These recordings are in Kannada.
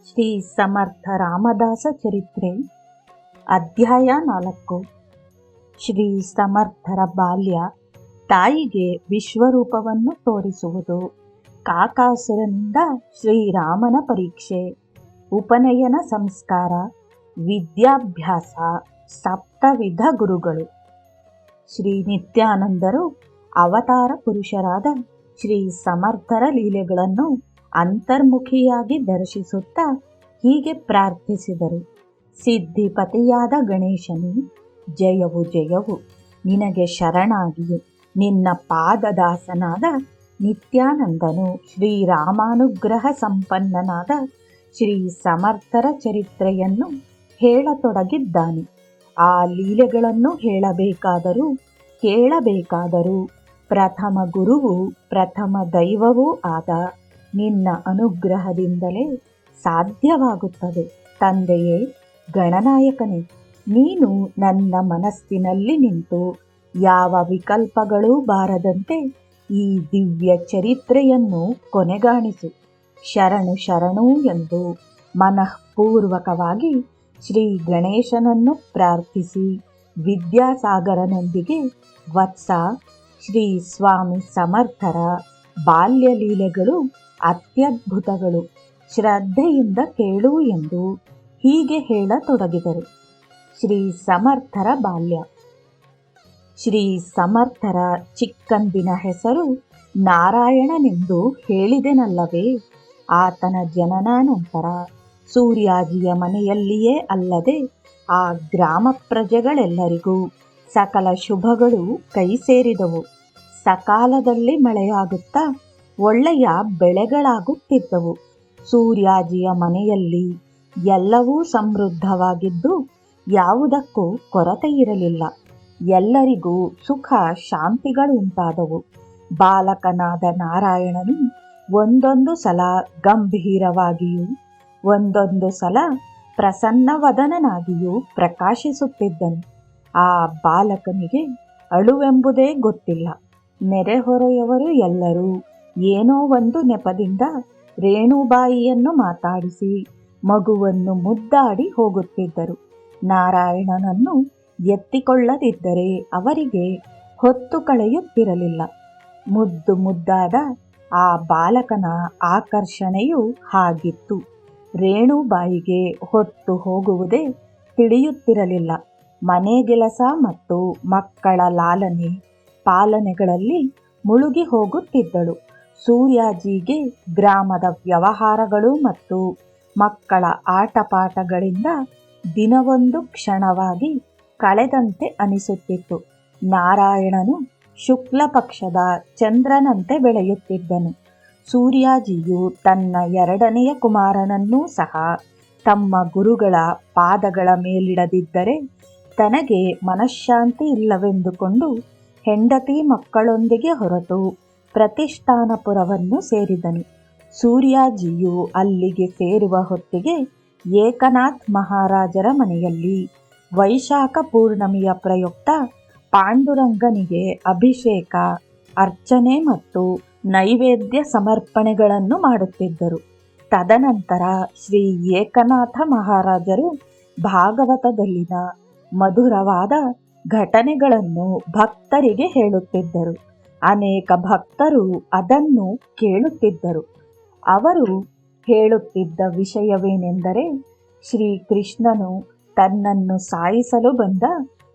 ಶ್ರೀ ಸಮರ್ಥ ರಾಮದಾಸ ಚರಿತ್ರೆ ಅಧ್ಯಾಯ 4. ಶ್ರೀ ಸಮರ್ಥರ ಬಾಲ್ಯ. ತಾಯಿಗೆ ವಿಶ್ವರೂಪವನ್ನು ತೋರಿಸುವುದು. ಕಾಕಾಸುರನಿಂದ ಶ್ರೀರಾಮನ ಪರೀಕ್ಷೆ. ಉಪನಯನ ಸಂಸ್ಕಾರ. ವಿದ್ಯಾಭ್ಯಾಸ. ಸಪ್ತವಿಧ ಗುರುಗಳು. ಶ್ರೀ ನಿತ್ಯಾನಂದರು ಅವತಾರ ಪುರುಷರಾದ ಶ್ರೀ ಸಮರ್ಥರ ಲೀಲೆಗಳನ್ನು ಅಂತರ್ಮುಖಿಯಾಗಿ ದರ್ಶಿಸುತ್ತಾ ಹೀಗೆ ಪ್ರಾರ್ಥಿಸಿದರು. ಸಿದ್ಧಿಪತಿಯಾದ ಗಣೇಶನೇ, ಜಯವು ಜಯವು ನಿನಗೆ ಶರಣಾಗಿಯು. ನಿನ್ನ ಪಾದದಾಸನಾದ ನಿತ್ಯಾನಂದನು ಶ್ರೀರಾಮಾನುಗ್ರಹ ಸಂಪನ್ನನಾದ ಶ್ರೀ ಸಮರ್ಥರ ಚರಿತ್ರೆಯನ್ನು ಹೇಳತೊಡಗಿದ್ದಾನೆ. ಆ ಲೀಲೆಗಳನ್ನು ಹೇಳಬೇಕಾದರೂ ಕೇಳಬೇಕಾದರೂ ಪ್ರಥಮ ಗುರುವು ಪ್ರಥಮ ದೈವವೂ ಆದ ನಿನ್ನ ಅನುಗ್ರಹದಿಂದಲೇ ಸಾಧ್ಯವಾಗುತ್ತದೆ. ತಂದೆಯೇ, ಗಣನಾಯಕನೇ, ನೀನು ನನ್ನ ಮನಸ್ಸಿನಲ್ಲಿ ನಿಂತು ಯಾವ ವಿಕಲ್ಪಗಳೂ ಬಾರದಂತೆ ಈ ದಿವ್ಯ ಚರಿತ್ರೆಯನ್ನು ಕೊನೆಗಾಣಿಸು. ಶರಣು ಶರಣು ಎಂದು ಮನಃಪೂರ್ವಕವಾಗಿ ಶ್ರೀ ಗಣೇಶನನ್ನು ಪ್ರಾರ್ಥಿಸಿ ವಿದ್ಯಾಸಾಗರನೊಂದಿಗೆ ವತ್ಸ, ಶ್ರೀ ಸ್ವಾಮಿ ಸಮರ್ಥರ ಬಾಲ್ಯ ಲೀಲೆಗಳು ಅತ್ಯದ್ಭುತಗಳು, ಶ್ರದ್ಧೆಯಿಂದ ಕೇಳು ಎಂದು ಹೀಗೆ ಹೇಳತೊಡಗಿದರು. ಶ್ರೀ ಸಮರ್ಥರ ಬಾಲ್ಯ. ಶ್ರೀ ಸಮರ್ಥರ ಚಿಕ್ಕಂದಿನ ಹೆಸರು ನಾರಾಯಣನೆಂದು ಹೇಳಿದೆನಲ್ಲವೇ. ಆತನ ಜನನಾನಂತರ ಸೂರ್ಯಾಜಿಯ ಮನೆಯಲ್ಲಿಯೇ ಅಲ್ಲದೆ ಆ ಗ್ರಾಮ ಪ್ರಜೆಗಳೆಲ್ಲರಿಗೂ ಸಕಲ ಶುಭಗಳು ಕೈ ಸೇರಿದವು. ಸಕಾಲದಲ್ಲಿ ಮಳೆಯಾಗುತ್ತಾ ಒಳ್ಳೆಯ ಬೆಳೆಗಳಾಗುತ್ತಿದ್ದವು. ಸೂರ್ಯಾಜಿಯ ಮನೆಯಲ್ಲಿ ಎಲ್ಲವೂ ಸಮೃದ್ಧವಾಗಿದ್ದು ಯಾವುದಕ್ಕೂ ಕೊರತೆ ಇರಲಿಲ್ಲ. ಎಲ್ಲರಿಗೂ ಸುಖ ಶಾಂತಿಗಳುಂಟಾದವು. ಬಾಲಕನಾದ ನಾರಾಯಣನು ಒಂದೊಂದು ಸಲ ಗಂಭೀರವಾಗಿಯೂ ಒಂದೊಂದು ಸಲ ಪ್ರಸನ್ನವದನನಾಗಿಯೂ ಪ್ರಕಾಶಿಸುತ್ತಿದ್ದನು. ಆ ಬಾಲಕನಿಗೆ ಅಳುವೆಂಬುದೇ ಗೊತ್ತಿಲ್ಲ. ನೆರೆಹೊರೆಯವರು ಎಲ್ಲರೂ ಏನೋ ಒಂದು ನೆಪದಿಂದ ರೇಣುಬಾಯಿಯನ್ನು ಮಾತಾಡಿಸಿ ಮಗುವನ್ನು ಮುದ್ದಾಡಿ ಹೋಗುತ್ತಿದ್ದರು. ನಾರಾಯಣನನ್ನು ಎತ್ತಿಕೊಳ್ಳದಿದ್ದರೆ ಅವರಿಗೆ ಹೊತ್ತು ಕಳೆಯುತ್ತಿರಲಿಲ್ಲ. ಮುದ್ದು ಮುದ್ದಾದ ಆ ಬಾಲಕನ ಆಕರ್ಷಣೆಯು ಹಾಗಿತ್ತು. ರೇಣುಬಾಯಿಗೆ ಹೊತ್ತು ಹೋಗುವುದೇ ತಿಳಿಯುತ್ತಿರಲಿಲ್ಲ. ಮನೆಗೆಲಸ ಮತ್ತು ಮಕ್ಕಳ ಲಾಲನೆ ಪಾಲನೆಗಳಲ್ಲಿ ಮುಳುಗಿ ಹೋಗುತ್ತಿದ್ದಳು. ಸೂರ್ಯಾಜಿಗೆ ಗ್ರಾಮದ ವ್ಯವಹಾರಗಳು ಮತ್ತು ಮಕ್ಕಳ ಆಟಪಾಠಗಳಿಂದ ದಿನವೊಂದು ಕ್ಷಣವಾಗಿ ಕಳೆದಂತೆ ಅನಿಸುತ್ತಿತ್ತು. ನಾರಾಯಣನು ಶುಕ್ಲ ಪಕ್ಷದ ಚಂದ್ರನಂತೆ ಬೆಳೆಯುತ್ತಿದ್ದನು. ಸೂರ್ಯಾಜಿಯು ತನ್ನ ಎರಡನೆಯ ಕುಮಾರನನ್ನೂ ಸಹ ತಮ್ಮ ಗುರುಗಳ ಪಾದಗಳ ಮೇಲಿಡದಿದ್ದರೆ ತನಗೆ ಮನಃಶಾಂತಿ ಇಲ್ಲವೆಂದುಕೊಂಡು ಹೆಂಡತಿ ಮಕ್ಕಳೊಂದಿಗೆ ಹೊರಟು ಪ್ರತಿಷ್ಠಾನಪುರವನ್ನು ಸೇರಿದನು. ಸೂರ್ಯಾಜಿಯು ಅಲ್ಲಿಗೆ ಸೇರುವ ಹೊತ್ತಿಗೆ ಏಕನಾಥ್ ಮಹಾರಾಜರ ಮನೆಯಲ್ಲಿ ವೈಶಾಖ ಪೂರ್ಣಮಿಯ ಪ್ರಯುಕ್ತ ಪಾಂಡುರಂಗನಿಗೆ ಅಭಿಷೇಕ, ಅರ್ಚನೆ ಮತ್ತು ನೈವೇದ್ಯ ಸಮರ್ಪಣೆಗಳನ್ನು ಮಾಡುತ್ತಿದ್ದರು. ತದನಂತರ ಶ್ರೀ ಏಕನಾಥ ಮಹಾರಾಜರು ಭಾಗವತದಲ್ಲಿನ ಮಧುರವಾದ ಘಟನೆಗಳನ್ನು ಭಕ್ತರಿಗೆ ಹೇಳುತ್ತಿದ್ದರು. ಅನೇಕ ಭಕ್ತರು ಅದನ್ನು ಕೇಳುತ್ತಿದ್ದರು. ಅವರು ಹೇಳುತ್ತಿದ್ದ ವಿಷಯವೇನೆಂದರೆ, ಶ್ರೀಕೃಷ್ಣನು ತನ್ನನ್ನು ಸಾಯಿಸಲು ಬಂದ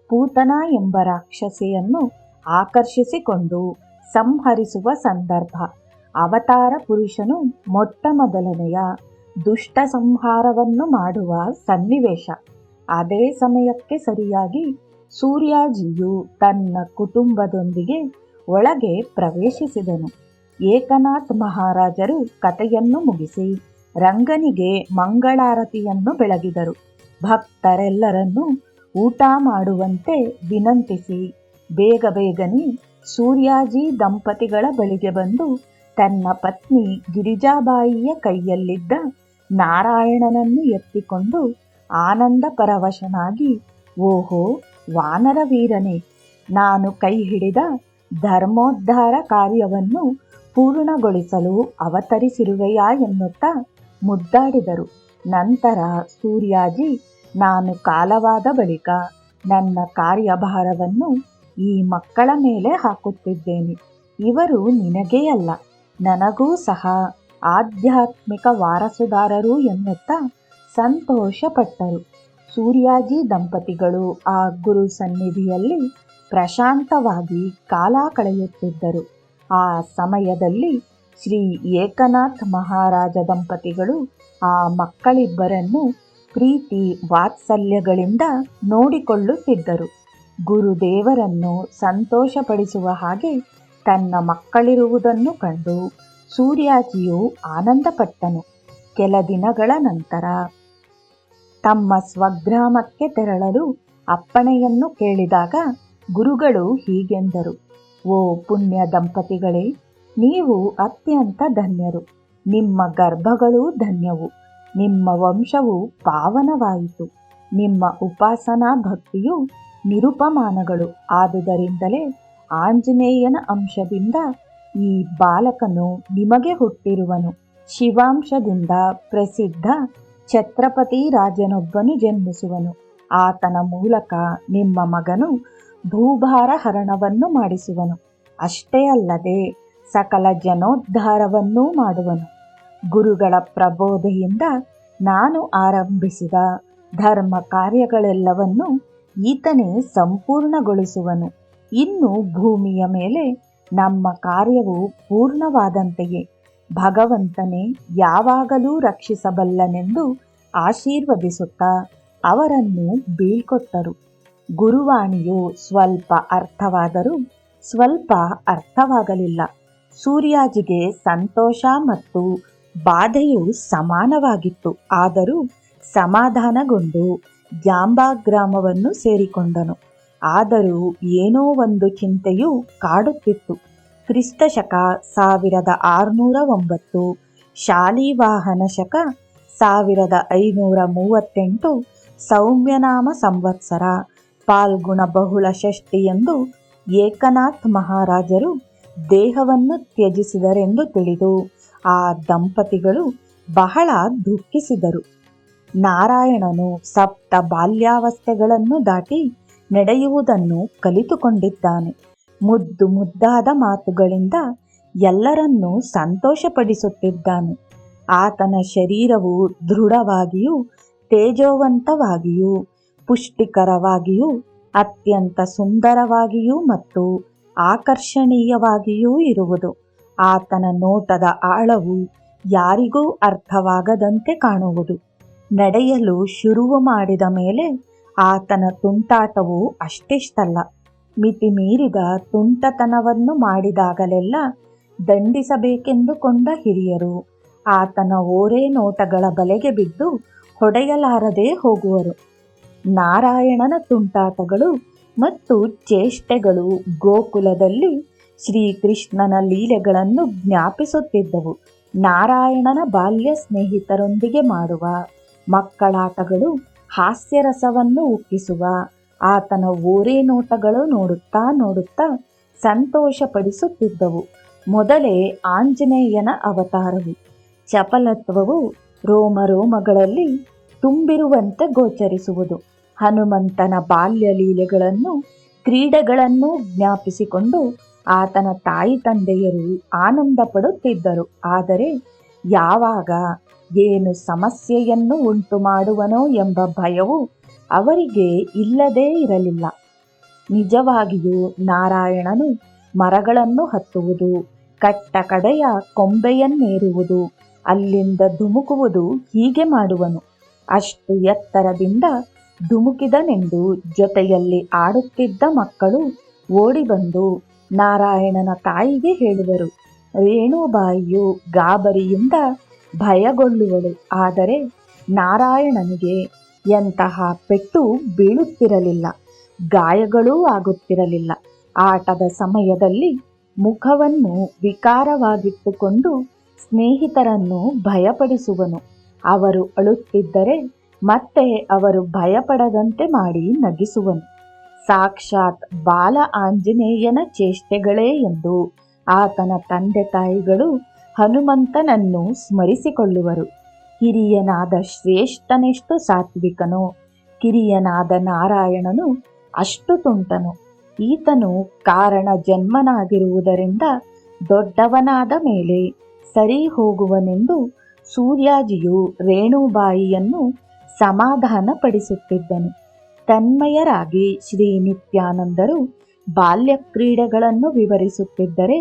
ಪೂತನ ಎಂಬ ರಾಕ್ಷಸಿಯನ್ನು ಆಕರ್ಷಿಸಿಕೊಂಡು ಸಂಹರಿಸುವ ಸಂದರ್ಭ. ಅವತಾರ ಪುರುಷನು ಮೊಟ್ಟ ಮೊದಲನೆಯ ದುಷ್ಟ ಸಂಹಾರವನ್ನು ಮಾಡುವ ಸನ್ನಿವೇಶ. ಅದೇ ಸಮಯಕ್ಕೆ ಸರಿಯಾಗಿ ಸೂರ್ಯಾಜಿಯು ತನ್ನ ಕುಟುಂಬದೊಂದಿಗೆ ಒಳಗೆ ಪ್ರವೇಶಿಸಿದನು. ಏಕನಾಥ್ ಮಹಾರಾಜರು ಕಥೆಯನ್ನು ಮುಗಿಸಿ ರಂಗನಿಗೆ ಮಂಗಳಾರತಿಯನ್ನು ಬೆಳಗಿದರು. ಭಕ್ತರೆಲ್ಲರನ್ನೂ ಊಟ ಮಾಡುವಂತೆ ವಿನಂತಿಸಿ ಬೇಗ ಬೇಗನೆ ಸೂರ್ಯಾಜಿ ದಂಪತಿಗಳ ಬಳಿಗೆ ಬಂದು ತನ್ನ ಪತ್ನಿ ಗಿರಿಜಾಬಾಯಿಯ ಕೈಯಲ್ಲಿದ್ದ ನಾರಾಯಣನನ್ನು ಎತ್ತಿಕೊಂಡು ಆನಂದ ಪರವಶನಾಗಿ, ಓಹೋ ವಾನರ ವೀರನೇ, ನಾನು ಕೈ ಹಿಡಿದ ಧರ್ಮೋದ್ಧಾರ ಕಾರ್ಯವನ್ನು ಪೂರ್ಣಗೊಳಿಸಲು ಅವತರಿಸಿರುವೆಯಾ ಎನ್ನುತ್ತಾ ಮುದ್ದಾಡಿದರು. ನಂತರ ಸೂರ್ಯಾಜಿ, ನಾನು ಕಾಲವಾದ ಬಳಿಕ ನನ್ನ ಕಾರ್ಯಭಾರವನ್ನು ಈ ಮಕ್ಕಳ ಮೇಲೆ ಹಾಕುತ್ತಿದ್ದೇನೆ. ಇವರು ನಿನಗೇ ಅಲ್ಲ, ನನಗೂ ಸಹ ಆಧ್ಯಾತ್ಮಿಕ ವಾರಸುದಾರರು ಎನ್ನುತ್ತಾ ಸಂತೋಷಪಟ್ಟರು. ಸೂರ್ಯಾಜಿ ದಂಪತಿಗಳು ಆ ಗುರು ಸನ್ನಿಧಿಯಲ್ಲಿ ಪ್ರಶಾಂತವಾಗಿ ಕಾಲ ಕಳೆಯುತ್ತಿದ್ದರು. ಆ ಸಮಯದಲ್ಲಿ ಶ್ರೀ ಏಕನಾಥ್ ಮಹಾರಾಜ ದಂಪತಿಗಳು ಆ ಮಕ್ಕಳಿಬ್ಬರನ್ನು ಪ್ರೀತಿ ವಾತ್ಸಲ್ಯಗಳಿಂದ ನೋಡಿಕೊಳ್ಳುತ್ತಿದ್ದರು. ಗುರುದೇವರನ್ನು ಸಂತೋಷಪಡಿಸುವ ಹಾಗೆ ತನ್ನ ಮಕ್ಕಳಿರುವುದನ್ನು ಕಂಡು ಸೂರ್ಯಾಜಿಯು ಆನಂದಪಟ್ಟನು. ಕೆಲ ದಿನಗಳ ನಂತರ ತಮ್ಮ ಸ್ವಗ್ರಾಮಕ್ಕೆ ತೆರಳಲು ಅಪ್ಪಣೆಯನ್ನು ಕೇಳಿದಾಗ ಗುರುಗಳು ಹೀಗೆಂದರು: ಓ ಪುಣ್ಯ ದಂಪತಿಗಳೇ, ನೀವು ಅತ್ಯಂತ ಧನ್ಯರು. ನಿಮ್ಮ ಗರ್ಭಗಳೂ ಧನ್ಯವು. ನಿಮ್ಮ ವಂಶವು ಪಾವನವಾಯಿತು. ನಿಮ್ಮ ಉಪಾಸನಾ ಭಕ್ತಿಯು ನಿರುಪಮಾನಗಳು. ಆದುದರಿಂದಲೇ ಆಂಜನೇಯನ ಅಂಶದಿಂದ ಈ ಬಾಲಕನು ನಿಮಗೆ ಹುಟ್ಟಿರುವನು. ಶಿವಾಂಶದಿಂದ ಪ್ರಸಿದ್ಧ ಛತ್ರಪತಿ ರಾಜನೊಬ್ಬನು ಜನ್ಮಿಸುವನು. ಆತನ ಮೂಲಕ ನಿಮ್ಮ ಮಗನು ಭೂಭಾರ ಹರಣವನ್ನು ಮಾಡಿಸುವನು. ಅಷ್ಟೇ ಅಲ್ಲದೆ ಸಕಲ ಜನೋದ್ಧಾರವನ್ನೂ ಮಾಡುವನು. ಗುರುಗಳ ಪ್ರಬೋಧೆಯಿಂದ ನಾನು ಆರಂಭಿಸಿದ ಧರ್ಮ ಕಾರ್ಯಗಳೆಲ್ಲವನ್ನು ಈತನೇ ಸಂಪೂರ್ಣಗೊಳಿಸುವನು. ಇನ್ನು ಭೂಮಿಯ ಮೇಲೆ ನಮ್ಮ ಕಾರ್ಯವು ಪೂರ್ಣವಾದಂತೆಯೇ ಭಗವಂತನೇ ಯಾವಾಗಲೂ ರಕ್ಷಿಸಬಲ್ಲನೆಂದು ಆಶೀರ್ವದಿಸುತ್ತಾ ಅವರನ್ನು ಬೀಳ್ಕೊಟ್ಟರು. ಗುರುವಾಣಿಯು ಸ್ವಲ್ಪ ಅರ್ಥವಾದರೂ ಸ್ವಲ್ಪ ಅರ್ಥವಾಗಲಿಲ್ಲ. ಸೂರ್ಯಾಜಿಗೆ ಸಂತೋಷ ಮತ್ತು ಬಾಧೆಯು ಸಮಾನವಾಗಿತ್ತು. ಆದರೂ ಸಮಾಧಾನಗೊಂಡು ಜಾಂಬಾ ಗ್ರಾಮವನ್ನು ಸೇರಿಕೊಂಡನು. ಆದರೂ ಏನೋ ಒಂದು ಚಿಂತೆಯು ಕಾಡುತ್ತಿತ್ತು. ಕ್ರಿಸ್ತಶಕ 1609, ಶಾಲಿವಾಹನ ಶಕ 1538, ಸೌಮ್ಯನಾಮ ಸಂವತ್ಸರ ಫಾಲ್ಗುಣ ಬಹುಳ ಷಷ್ಠಿಯಂದು ಏಕನಾಥ್ ಮಹಾರಾಜರು ದೇಹವನ್ನು ತ್ಯಜಿಸಿದರೆಂದು ತಿಳಿದು ಆ ದಂಪತಿಗಳು ಬಹಳ ದುಃಖಿಸಿದರು. ನಾರಾಯಣನು ಸಪ್ತ ಬಾಲ್ಯಾವಸ್ಥೆಗಳನ್ನು ದಾಟಿ ನಡೆಯುವುದನ್ನು ಕಲಿತುಕೊಂಡಿದ್ದಾನೆ. ಮುದ್ದು ಮುದ್ದಾದ ಮಾತುಗಳಿಂದ ಎಲ್ಲರನ್ನೂ ಸಂತೋಷಪಡಿಸುತ್ತಿದ್ದಾನೆ. ಆತನ ಶರೀರವು ದೃಢವಾಗಿಯೂ ತೇಜೋವಂತವಾಗಿಯೂ ಪುಷ್ಟಿಕರವಾಗಿಯೂ ಅತ್ಯಂತ ಸುಂದರವಾಗಿಯೂ ಮತ್ತು ಆಕರ್ಷಣೀಯವಾಗಿಯೂ ಇರುವುದು. ಆತನ ನೋಟದ ಆಳವು ಯಾರಿಗೂ ಅರ್ಥವಾಗದಂತೆ ಕಾಣುವುದು. ನಡೆಯಲು ಶುರುವು ಮಾಡಿದ ಮೇಲೆ ಆತನ ತುಂಟಾಟವು ಅಷ್ಟಿಷ್ಟಲ್ಲ. ಮಿತಿಮೀರಿದ ತುಂಟತನವನ್ನು ಮಾಡಿದಾಗಲೆಲ್ಲ ದಂಡಿಸಬೇಕೆಂದುಕೊಂಡ ಹಿರಿಯರು ಆತನ ಓರೆ ನೋಟಗಳ ಬಲೆಗೆ ಬಿದ್ದು ಹೊಡೆಯಲಾರದೆ ಹೋಗುವರು. ನಾರಾಯಣನ ತುಂಟಾಟಗಳು ಮತ್ತು ಚೇಷ್ಟೆಗಳು ಗೋಕುಲದಲ್ಲಿ ಶ್ರೀಕೃಷ್ಣನ ಲೀಲೆಗಳನ್ನು ಜ್ಞಾಪಿಸುತ್ತಿದ್ದವು. ನಾರಾಯಣನ ಬಾಲ್ಯ ಸ್ನೇಹಿತರೊಂದಿಗೆ ಮಾಡುವ ಮಕ್ಕಳಾಟಗಳು ಹಾಸ್ಯರಸವನ್ನು ಉಕ್ಕಿಸುವ ಆತನ ಓರೆ ನೋಟಗಳು ನೋಡುತ್ತಾ ನೋಡುತ್ತಾ ಸಂತೋಷಪಡಿಸುತ್ತಿದ್ದವು. ಮೊದಲೇ ಆಂಜನೇಯನ ಅವತಾರವು ಚಪಲತ್ವವು ರೋಮರೋಮಗಳಲ್ಲಿ ತುಂಬಿರುವಂತೆ ಗೋಚರಿಸುವುದು. ಹನುಮಂತನ ಬಾಲ್ಯ ಲೀಲೆಗಳನ್ನು ಕ್ರೀಡೆಗಳನ್ನು ಜ್ಞಾಪಿಸಿಕೊಂಡು ಆತನ ತಾಯಿ ತಂದೆಯರು ಆನಂದ ಪಡುತ್ತಿದ್ದರು. ಆದರೆ ಯಾವಾಗ ಏನು ಸಮಸ್ಯೆಯನ್ನು ಉಂಟು ಮಾಡುವನೋ ಎಂಬ ಭಯವು ಅವರಿಗೆ ಇಲ್ಲದೇ ಇರಲಿಲ್ಲ. ನಿಜವಾಗಿಯೂ ನಾರಾಯಣನು ಮರಗಳನ್ನು ಹತ್ತುವುದು, ಕಟ್ಟ ಕಡೆಯ ಕೊಂಬೆಯನ್ನೇರುವುದು, ಅಲ್ಲಿಂದ ಧುಮುಕುವುದು ಹೀಗೆ ಮಾಡುವನು. ಅಷ್ಟು ಎತ್ತರದಿಂದ ಧುಮುಕಿದನೆಂದು ಜೊತೆಯಲ್ಲಿ ಆಡುತ್ತಿದ್ದ ಮಕ್ಕಳು ಓಡಿ ಬಂದು ನಾರಾಯಣನ ತಾಯಿಗೆ ಹೇಳಿದರು. ರೇಣುಬಾಯಿಯು ಗಾಬರಿಯಿಂದ ಭಯಗೊಳ್ಳುವಳು. ಆದರೆ ನಾರಾಯಣನಿಗೆ ಎಂತಹ ಪೆಟ್ಟು ಬೀಳುತ್ತಿರಲಿಲ್ಲ, ಗಾಯಗಳೂ ಆಗುತ್ತಿರಲಿಲ್ಲ. ಆಟದ ಸಮಯದಲ್ಲಿ ಮುಖವನ್ನು ವಿಕಾರವಾಗಿಟ್ಟುಕೊಂಡು ಸ್ನೇಹಿತರನ್ನು ಭಯಪಡಿಸುವನು. ಅವರು ಅಳುತ್ತಿದ್ದರೆ ಮತ್ತೆ ಅವರು ಭಯಪಡದಂತೆ ಮಾಡಿ ನಗಿಸುವನು. ಸಾಕ್ಷಾತ್ ಬಾಲ ಆಂಜನೇಯನ ಚೇಷ್ಟೆಗಳೇ ಎಂದು ಆತನ ತಂದೆ ತಾಯಿಗಳು ಹನುಮಂತನನ್ನು ಸ್ಮರಿಸಿಕೊಳ್ಳುವರು. ಹಿರಿಯನಾದ ಶ್ರೇಷ್ಠನೆಷ್ಟು ಸಾತ್ವಿಕನೋ, ಕಿರಿಯನಾದ ನಾರಾಯಣನು ಅಷ್ಟು ತುಂಟನು. ಈತನು ಕಾರಣ ಜನ್ಮನಾಗಿರುವುದರಿಂದ ದೊಡ್ಡವನಾದ ಮೇಲೆ ಸರಿ ಹೋಗುವನೆಂದು ಸೂರ್ಯಾಜಿಯು ರೇಣುಬಾಯಿಯನ್ನು ಸಮಾಧಾನಪಡಿಸುತ್ತಿದ್ದನು. ತನ್ಮಯರಾಗಿ ಶ್ರೀ ನಿತ್ಯಾನಂದರು ಬಾಲ್ಯ ಕ್ರೀಡೆಗಳನ್ನು ವಿವರಿಸುತ್ತಿದ್ದರೆ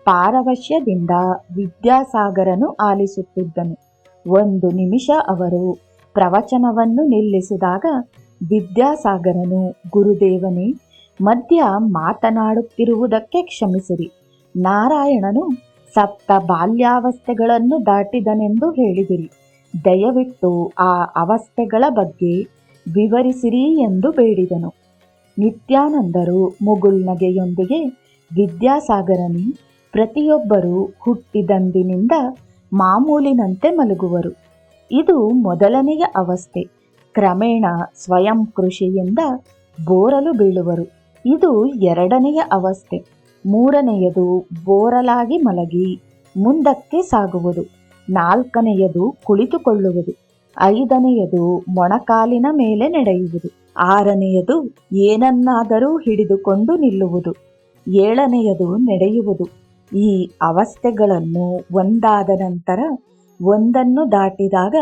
ಪಾರವಶ್ಯದಿಂದ ವಿದ್ಯಾಸಾಗರನು ಆಲಿಸುತ್ತಿದ್ದನು. ಒಂದು ನಿಮಿಷ ಅವರು ಪ್ರವಚನವನ್ನು ನಿಲ್ಲಿಸಿದಾಗ ವಿದ್ಯಾಸಾಗರನು, ಗುರುದೇವನೇ, ಮಧ್ಯ ಮಾತನಾಡುತ್ತಿರುವುದಕ್ಕೆ ಕ್ಷಮಿಸಿರಿ. ನಾರಾಯಣನು ಸಪ್ತ ಬಾಲ್ಯಾವಸ್ಥೆಗಳನ್ನು ದಾಟಿದನೆಂದು ಹೇಳಿದಿರಿ. ದಯವಿಟ್ಟು ಆ ಅವಸ್ಥೆಗಳ ಬಗ್ಗೆ ವಿವರಿಸಿರಿ ಎಂದು ಬೇಡಿದನು. ನಿತ್ಯಾನಂದರು ಮುಗುಳ್ನಗೆಯೊಂದಿಗೆ, ವಿದ್ಯಾಸಾಗರನೇ, ಪ್ರತಿಯೊಬ್ಬರೂ ಹುಟ್ಟಿದಂದಿನಿಂದ ಮಾಮೂಲಿನಂತೆ ಮಲಗುವರು. ಇದು ಮೊದಲನೆಯ ಅವಸ್ಥೆ. ಕ್ರಮೇಣ ಸ್ವಯಂ ಕೃಷಿಯಿಂದ ಬೋರಲು ಬೀಳುವರು. ಇದು ಎರಡನೆಯ ಅವಸ್ಥೆ. ಮೂರನೆಯದು ಬೋರಲಾಗಿ ಮಲಗಿ ಮುಂದಕ್ಕೆ ಸಾಗುವುದು. ನಾಲ್ಕನೆಯದು ಕುಳಿತುಕೊಳ್ಳುವುದು. ಐದನೆಯದು ಮೊಣಕಾಲಿನ ಮೇಲೆ ನಡೆಯುವುದು. ಆರನೆಯದು ಏನನ್ನಾದರೂ ಹಿಡಿದುಕೊಂಡು ನಿಲ್ಲುವುದು. ಏಳನೆಯದು ನಡೆಯುವುದು. ಈ ಅವಸ್ಥೆಗಳನ್ನು ಒಂದಾದ ನಂತರ ಒಂದನ್ನು ದಾಟಿದಾಗ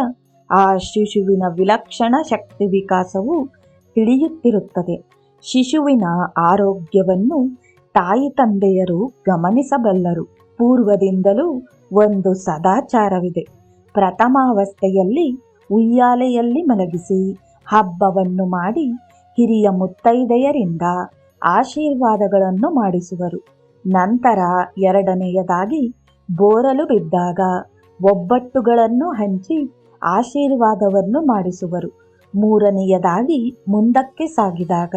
ಆ ಶಿಶುವಿನ ವಿಲಕ್ಷಣ ಶಕ್ತಿ ವಿಕಾಸವು ತಿಳಿಯುತ್ತಿರುತ್ತದೆ. ಶಿಶುವಿನ ಆರೋಗ್ಯವನ್ನು ತಾಯಿ ತಂದೆಯರು ಗಮನಿಸಬಲ್ಲರು. ಪೂರ್ವದಿಂದಲೂ ಒಂದು ಸದಾಚಾರವಿದೆ. ಪ್ರಥಮಾವಸ್ಥೆಯಲ್ಲಿ ಉಯ್ಯಾಲೆಯಲ್ಲಿ ಮಲಗಿಸಿ ಹಬ್ಬವನ್ನು ಮಾಡಿ ಹಿರಿಯ ಮುತ್ತೈದೆಯರಿಂದ ಆಶೀರ್ವಾದಗಳನ್ನು ಮಾಡಿಸುವರು. ನಂತರ ಎರಡನೆಯದಾಗಿ ಬೋರಲು ಬಿದ್ದಾಗ ಒಬ್ಬಟ್ಟುಗಳನ್ನು ಹಂಚಿ ಆಶೀರ್ವಾದವನ್ನು ಮಾಡಿಸುವರು. ಮೂರನೆಯದಾಗಿ ಮುಂದಕ್ಕೆ ಸಾಗಿದಾಗ